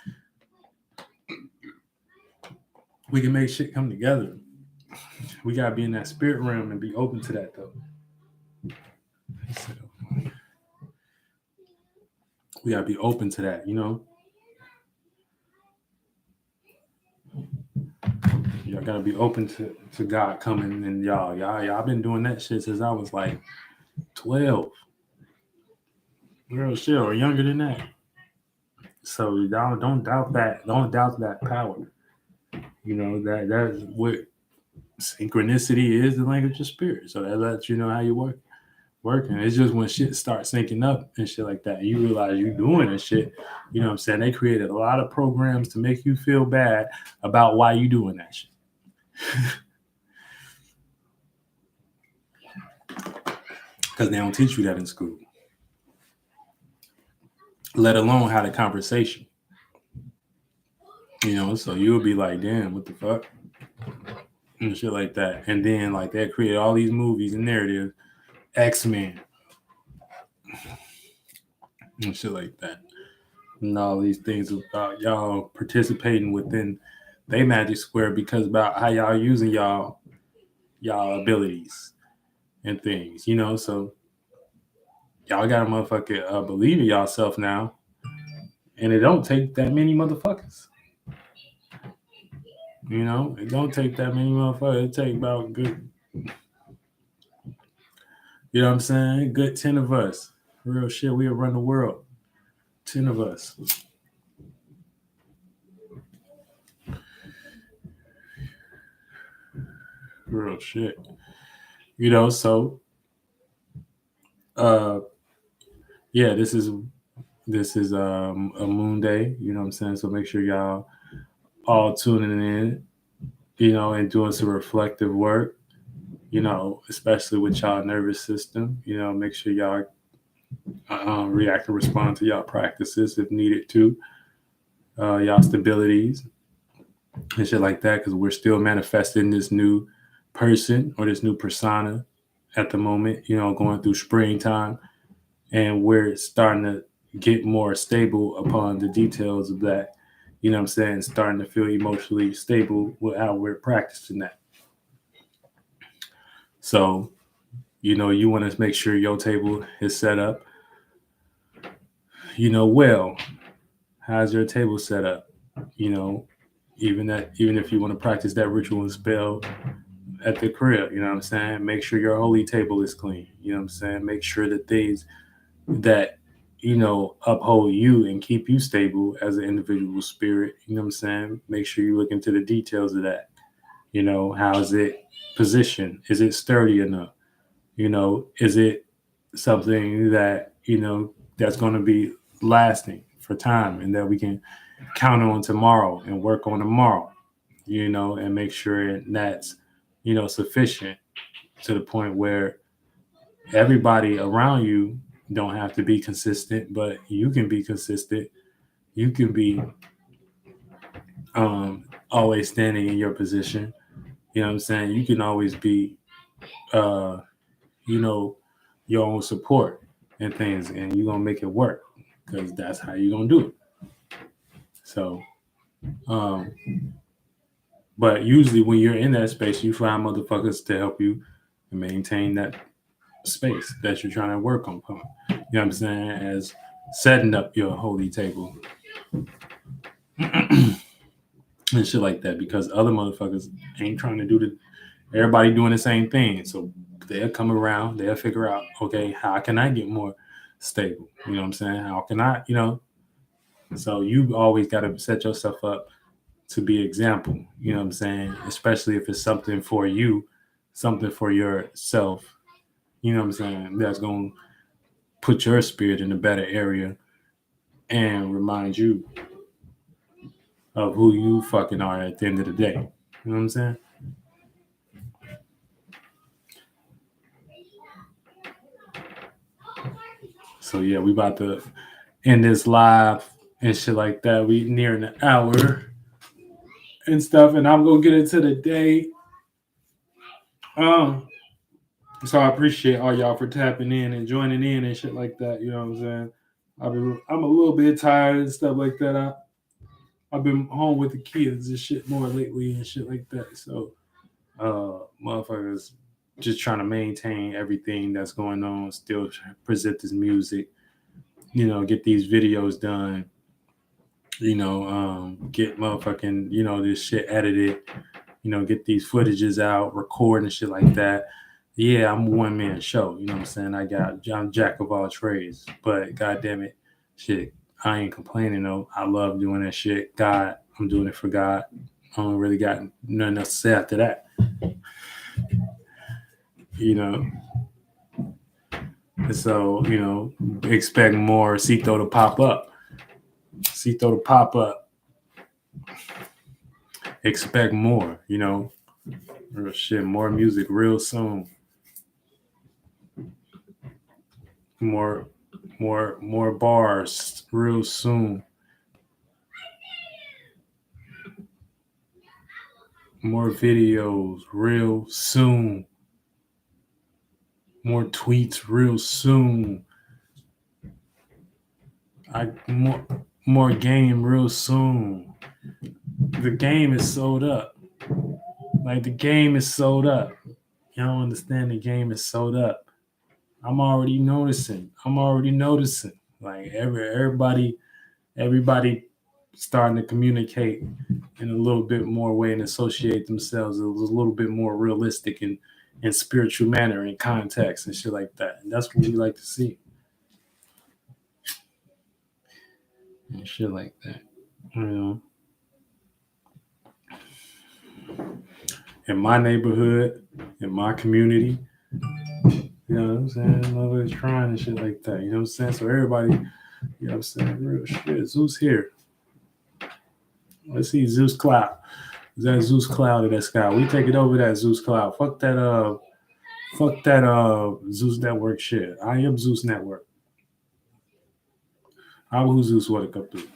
We can make shit come together. We gotta be in that spirit realm and be open to that though. We gotta be open to that, you know. Y'all gotta be open to God coming, and y'all been doing that shit since I was like 12. Real shit, or younger than that. So y'all don't doubt that. Don't doubt that power. You know, that's what synchronicity is, the language of spirit. So that lets you know how you working. It's just when shit starts syncing up and shit like that, you realize you doing this shit. You know what I'm saying? They created a lot of programs to make you feel bad about why you doing that shit. Because they don't teach you that in school. Let alone have a conversation. You know, so you'll be like, damn, what the fuck? And shit like that. And then like they create all these movies and narratives, X-Men. And shit like that. And all these things about y'all participating within they magic square because about how y'all using y'all abilities and things, you know. So y'all gotta motherfucking believe in y'allself now. And it don't take that many motherfuckers. You know, it don't take that many motherfuckers. It take about good, you know what I'm saying? Good 10 of us. Real shit, we'll run the world. 10 of us. Real shit. You know, so yeah, this is a moon day, you know what I'm saying? So make sure y'all all tuning in, you know, and doing some reflective work, you know, especially with y'all nervous system, you know, make sure y'all react and respond to y'all practices if needed to, y'all stabilities and shit like that, because we're still manifesting this new person or this new persona at the moment, you know, going through springtime, and we're starting to get more stable upon the details of that, you know what I'm saying, starting to feel emotionally stable with how we're practicing that. So, you know, you want to make sure your table is set up, you know, well. How's your table set up? You know, even if you want to practice that ritual and spell at the crib, you know what I'm saying? Make sure your holy table is clean. You know what I'm saying? Make sure the things that, you know, uphold you and keep you stable as an individual spirit, you know what I'm saying? Make sure you look into the details of that. You know, how is it positioned? Is it sturdy enough? You know, is it something that, you know, that's going to be lasting for time and that we can count on tomorrow and work on tomorrow, you know, and make sure that's, you know, sufficient to the point where everybody around you don't have to be consistent, but you can be consistent. You can be always standing in your position. You know what I'm saying? You can always be, you know, your own support and things, and you're going to make it work because that's how you're going to do it. So, but usually when you're in that space, you find motherfuckers to help you maintain that space that you're trying to work on. You know what I'm saying? As setting up your holy table and shit like that, because other motherfuckers ain't trying to do everybody doing the same thing. So they'll come around, they'll figure out, okay, how can I get more stable? You know what I'm saying? How can I, you know? So you always got to set yourself up to be example, you know what I'm saying? Especially if it's something for you, something for yourself, you know what I'm saying? That's going to put your spirit in a better area and remind you of who you fucking are at the end of the day. You know what I'm saying? So yeah, we about to end this live and shit like that. We nearing the hour and stuff, and I'm gonna get into the day. Um, so I appreciate all y'all for tapping in and joining in and shit like that. You know what I'm saying? I'm a little bit tired and stuff like that. I've been home with the kids and shit more lately and shit like that. So motherfuckers just trying to maintain everything that's going on, still present this music, get these videos done, get motherfucking, this shit edited, get these footages out, record and shit like that. Yeah, I'm a one man show, you know what I'm saying? I'm jack of all trades, but god damn it, shit, I ain't complaining though. I love doing that shit. God, I'm doing it for God. I don't really got nothing else to say after that. So, expect more Ceito to pop up. Ceito to pop up. Expect more, real shit, more music real soon. More bars real soon. More videos real soon. More tweets real soon. More game real soon. The game is sold up. Like the game is sold up. Y'all don't understand the game is sold up. I'm already noticing. Like everybody starting to communicate in a little bit more way and associate themselves a little bit more realistic and spiritual manner and context and shit like that. And that's what we like to see. And shit like that. In my neighborhood, in my community, you know what I'm saying? Nobody's trying and shit like that. You know what I'm saying? So everybody, you know what I'm saying? Real shit. Zeus here. Let's see Zeus Cloud. Is that Zeus Cloud in that sky? We take it over that Zeus Cloud. Fuck that Zeus Network shit. I am Zeus Network. How who Zeus want to come through?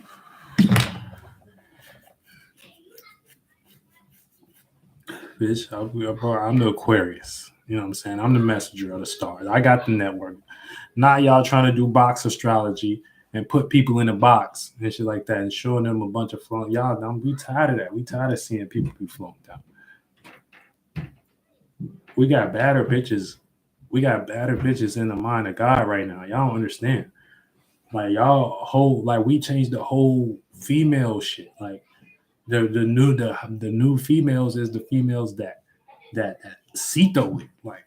Bitch, I'm the Aquarius. You know what I'm saying? I'm the messenger of the stars. I got the network. Not y'all trying to do box astrology and put people in a box and shit like that and showing them a bunch of flown. Y'all, we tired of that. We tired of seeing people be flown down. We got badder bitches. We got badder bitches in the mind of God right now. Y'all don't understand. Like we changed the whole female shit. Like the new females is the females that Ceito with. Like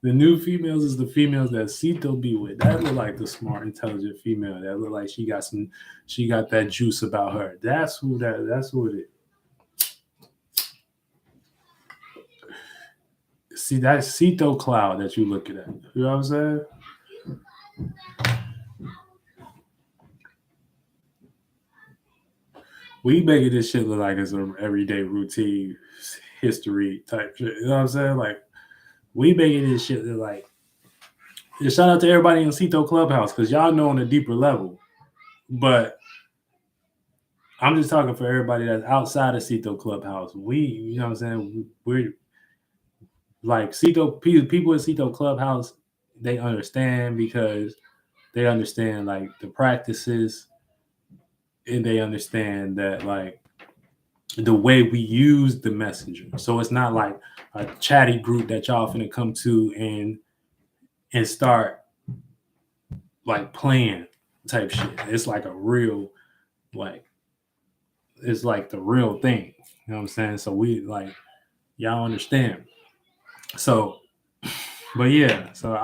the new females is the females that Ceito be with. That look like the smart, intelligent female. That look like she got that juice about her. That's who it is. See, that Ceito cloud that you looking at. You know what I'm saying? We making this shit look like it's an everyday routine history type shit. You know what I'm saying? Like, we making this shit look like. Yeah, shout out to everybody in Ceito Clubhouse because y'all know on a deeper level. But I'm just talking for everybody that's outside of Ceito Clubhouse. You know what I'm saying? We're like Ceito people in Ceito Clubhouse. They understand because they understand like the practices, and they understand that like the way we use the messenger. So it's not like a chatty group that y'all finna come to and start like playing type shit. It's like a real, like, it's like the real thing. You know what I'm saying? So we like, y'all understand. So, but yeah, so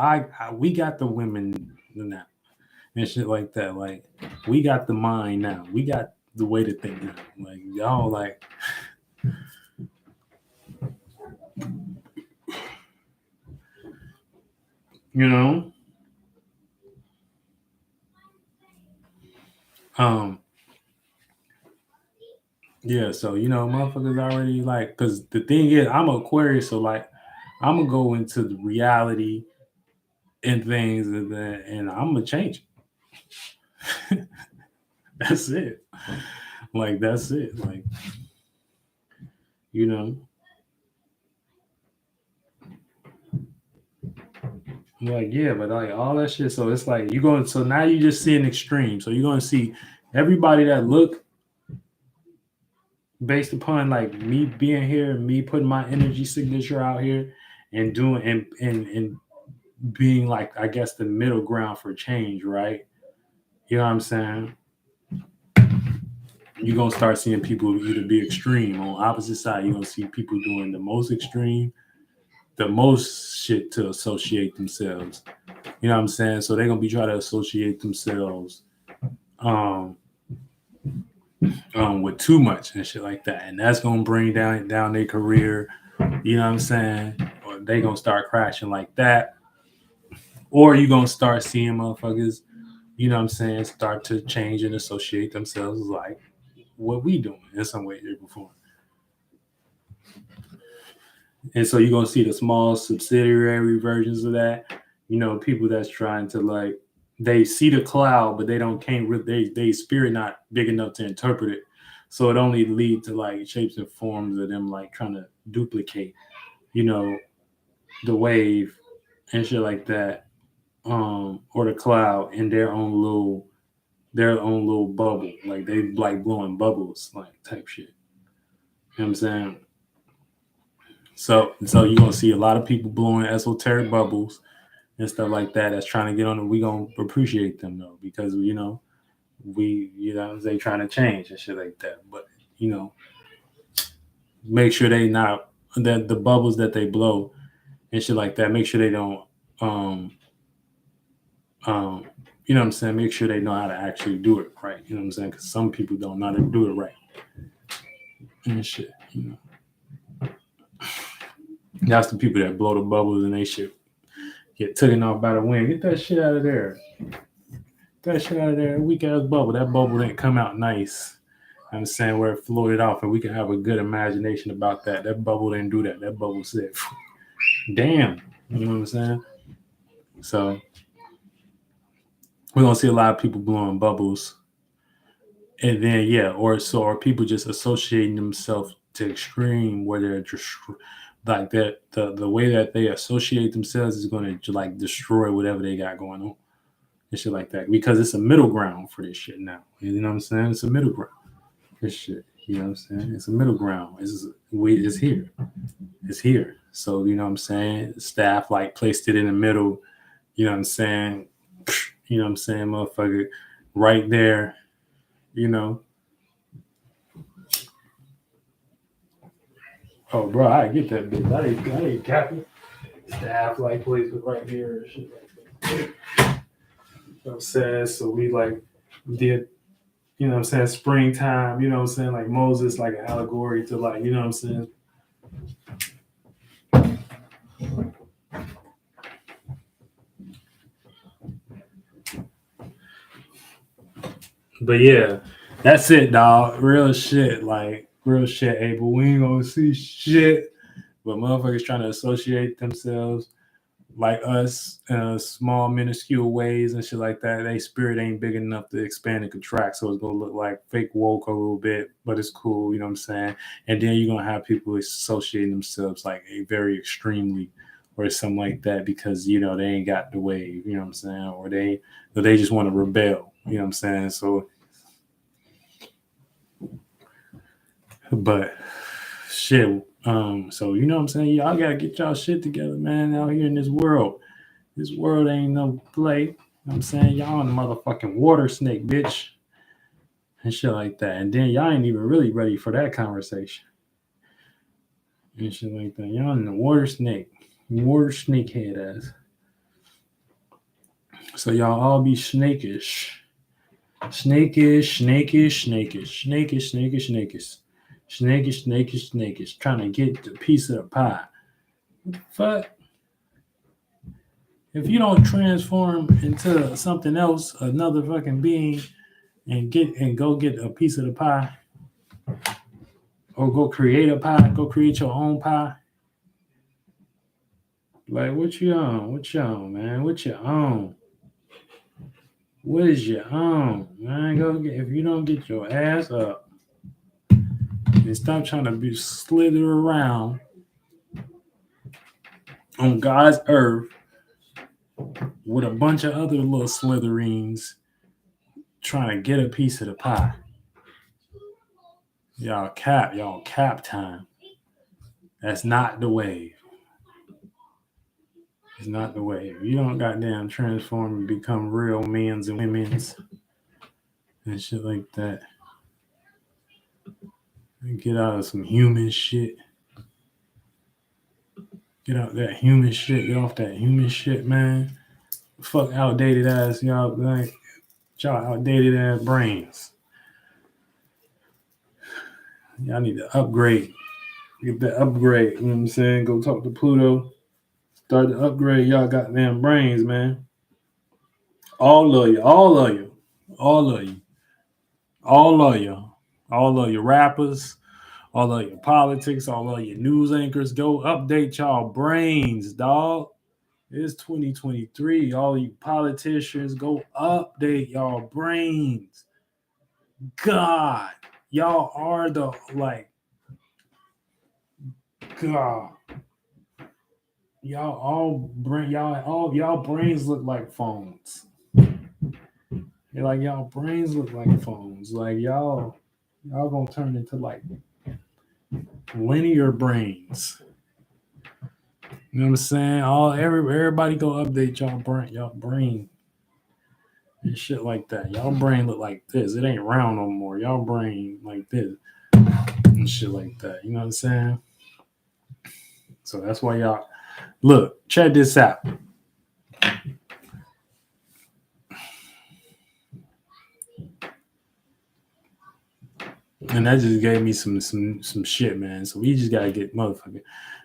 we got the women now and shit like that. Like, we got the mind now. We got the way to think now. Like, y'all like, you know, yeah, so motherfuckers already like, because the thing is, I'm an Aquarius, so like I'm gonna go into the reality and things, and I'm gonna change it. That's it. Like that's it. Like you know, like yeah, but like all that shit. So it's like you going. So now you just see an extreme. So you're gonna see everybody that look based upon like me being here, me putting my energy signature out here, and doing and being like I guess the middle ground for change, right? You know what I'm saying? You're gonna start seeing people either be extreme on opposite side. You're gonna see people doing the most extreme, the most shit to associate themselves. You know what I'm saying? So they're gonna be trying to associate themselves um with too much and shit like that. And that's gonna bring down their career, you know what I'm saying? Or they gonna start crashing like that. Or you gonna start seeing motherfuckers, you know what I'm saying, start to change and associate themselves like what we doing in some way, shape, or form. And so you're gonna see the small subsidiary versions of that. You know, people that's trying to like they see the cloud, but they don't can't really they spirit not big enough to interpret it. So it only lead to like shapes and forms of them like trying to duplicate, you know, the wave and shit like that, or the cloud in their own little bubble. Like they like blowing bubbles, like type shit. You know what I'm saying? So you're gonna see a lot of people blowing esoteric bubbles and stuff like that. That's trying to get on it. We gonna appreciate them though, because they trying to change and shit like that. But you know, make sure they not that the bubbles that they blow and shit like that. Make sure they don't um um you know what I'm saying. Make sure they know how to actually do it right. You know what I'm saying? Because some people don't know how to do it right and shit. You know, that's the people that blow the bubbles and they shit get taken off by the wind. Get that shit out of there. Get that shit out of there. Weak ass bubble. That bubble didn't come out nice. I'm saying where it floated off, and we can have a good imagination about that. That bubble didn't do that. That bubble said, "Damn," you know what I'm saying? So we're gonna see a lot of people blowing bubbles, and then yeah, or people just associating themselves to extreme where they're just like that. The way that they associate themselves is going to like destroy whatever they got going on and shit like that because it's a middle ground for this shit now. You know what I'm saying? It's a middle ground. This shit. You know what I'm saying? It's a middle ground. It's here. It's here. So you know what I'm saying? Staff like placed it in the middle. You know what I'm saying? You know what I'm saying, motherfucker? Right there. You know. Oh, bro, I get that bitch. I ain't capping. Staff like placed it right here and shit like that. You know what I'm saying? So we like did. You know what I'm saying? Springtime. You know what I'm saying? Like Moses, like an allegory to like. You know what I'm saying? But yeah, that's it, dog. Real shit, like real shit. Hey, but we ain't gonna see shit. But motherfuckers trying to associate themselves like us in small, minuscule ways and shit like that. They spirit ain't big enough to expand and contract, so it's gonna look like fake woke a little bit, but it's cool. You know what I'm saying? And then you're gonna have people associating themselves like a very extremely or something like that because they ain't got the wave. You know what I'm saying? Or they just want to rebel. You know what I'm saying? So but shit, so you know what I'm saying? Y'all gotta get y'all shit together, man, out here in this world. This world ain't no play. You know what I'm saying? Y'all on the motherfucking water snake, bitch. And shit like that. And then y'all ain't even really ready for that conversation. And shit like that. Y'all in the water snake. Water snake head ass. So y'all all be snakish. Snakish, snakish, snakish, snakish, snakish, snakish. Snakish, snakish, snakish. Trying to get the piece of the pie. What the fuck? If you don't transform into something else, another fucking being, and go get a piece of the pie, or go create a pie, go create your own pie, Like, what you on? What you on, man? What you on? What is you on? Man, go get, if you don't get your ass up and stop trying to be slither around on God's earth with a bunch of other little slitherings trying to get a piece of the pie. Y'all cap time. That's not the wave. It's not the wave. You don't goddamn transform and become real men's and women's and shit like that. And get out of some human shit. Get out that human shit. Get off that human shit, man. Fuck outdated ass y'all. Like, y'all outdated ass brains. Y'all need to upgrade. Get that upgrade. You know what I'm saying? Go talk to Pluto. Start to upgrade y'all goddamn brains, man. All of you. All of you. All of you. All of you. All of you rappers. All of your politics. All of your news anchors. Go update y'all brains, dog. It's 2023. All you politicians, go update y'all brains. God. Y'all are the, like, God. Y'all brains look like phones. Like y'all brains look like phones. Like y'all gonna turn into like linear brains. You know what I'm saying? Everybody go update y'all brain and shit like that. Y'all brain look like this. It ain't round no more. Y'all brain like this and shit like that. You know what I'm saying? So that's why y'all look. Check this out. And that just gave me some shit, man. So we just gotta get motherfucking.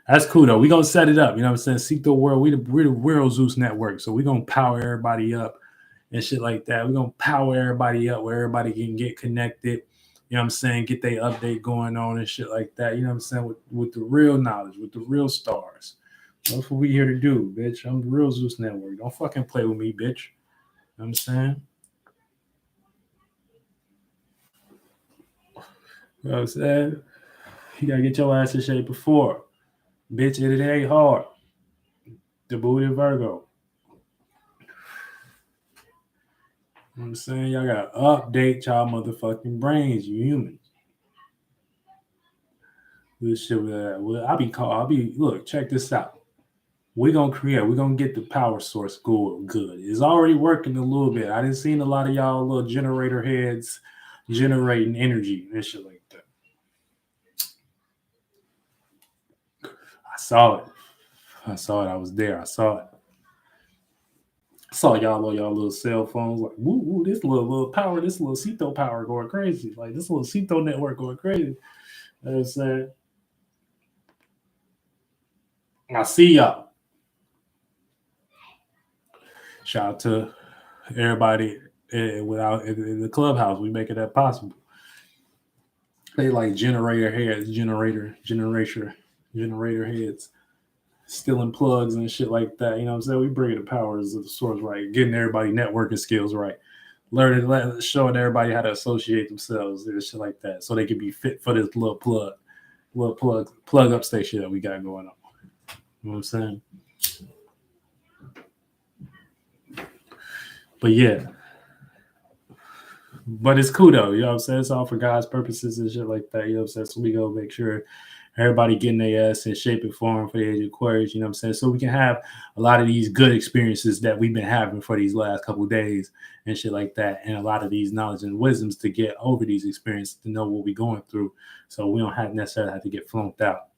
That's cool though. We gonna set it up. You know what I'm saying? Ceito World. We're the World Zeus Network. So we gonna power everybody up and shit like that. We're gonna power everybody up where everybody can get connected. You know what I'm saying? Get their update going on and shit like that. You know what I'm saying? With the real knowledge, with the real stars. That's what we here to do, bitch. I'm the Real Zeus Network. Don't fucking play with me, bitch. You know what I'm saying? You know what I'm saying? You gotta get your ass in shape before. Bitch, it ain't hard. The booty Virgo. You know what I'm saying? Y'all gotta update y'all motherfucking brains, you humans. This shit, look, check this out. We're gonna get the power source good. It's already working a little bit. I didn't seen a lot of y'all little generator heads generating energy and shit like that. I saw it. I was there. I saw it. I saw y'all on y'all little cell phones, like, woo, this little power, this little Ceito power going crazy. Like, this little Ceito network going crazy. You know what I'm saying? I see y'all. Shout out to everybody without in the clubhouse. We making that possible. They like generator heads, stealing plugs and shit like that. You know what I'm saying? We bringing the powers of the source right, getting everybody networking skills right, showing everybody how to associate themselves and shit like that, so they can be fit for this little plug up station that we got going on. You know what I'm saying? But yeah. But it's cool though, you know what I'm saying? It's all for God's purposes and shit like that, you know what I'm saying? So we go make sure everybody getting their ass in shape and form for the age of Aquarius, you know what I'm saying? So we can have a lot of these good experiences that we've been having for these last couple of days and shit like that, and a lot of these knowledge and wisdoms to get over these experiences, to know what we're going through, so we don't necessarily have to get flunked out.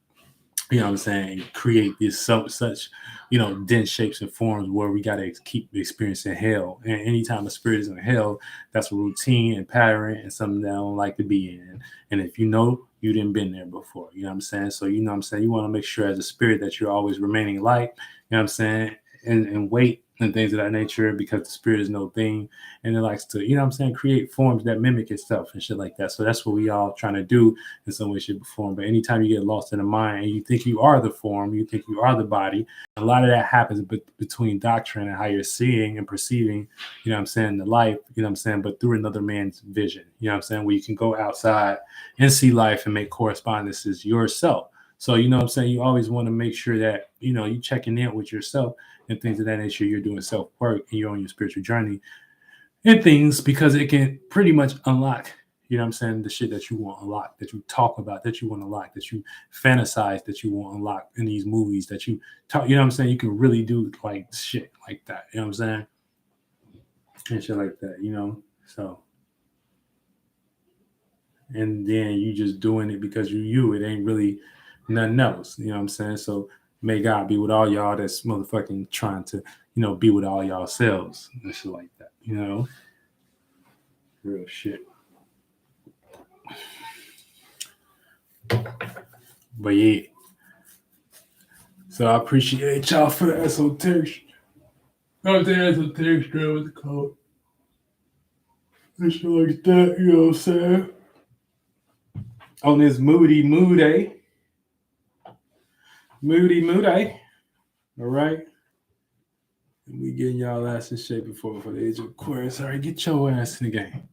You know what I'm saying? Create these such, you know, dense shapes and forms where we got to keep experiencing hell. And anytime a spirit is in hell, that's a routine and pattern and something that I don't like to be in. And if you know, you didn't been there before. You know what I'm saying? So, you know what I'm saying? You want to make sure as a spirit that you're always remaining light, you know what I'm saying? And wait and things of that nature, because the spirit is no thing, and it likes to, create forms that mimic itself and shit like that. So that's what we all trying to do in some way, shape, or form. But anytime you get lost in the mind and you think you are the form, you think you are the body, a lot of that happens between doctrine and how you're seeing and perceiving, the life, but through another man's vision, where you can go outside and see life and make correspondences yourself. So, you always want to make sure that, you checking in with yourself and things of that nature. You're doing self-work and you're on your spiritual journey and things, because it can pretty much unlock, the shit that you want unlocked, that you talk about, that you want to unlock, that you fantasize, that you want unlocked in these movies, that you talk, you can really do like shit like that, and shit like that, so. And then you just doing it because you. It ain't really nothing else. So may God be with all y'all that's motherfucking trying to, be with all y'all selves and shit like that. Real shit. But yeah. So I appreciate y'all for the esoteric. Oh, the esoteric straight with the code. And shit like that, you know what I'm saying? On this moody. All right. And we getting y'all ass in shape before the age of Aquarius. All right, get your ass in the game.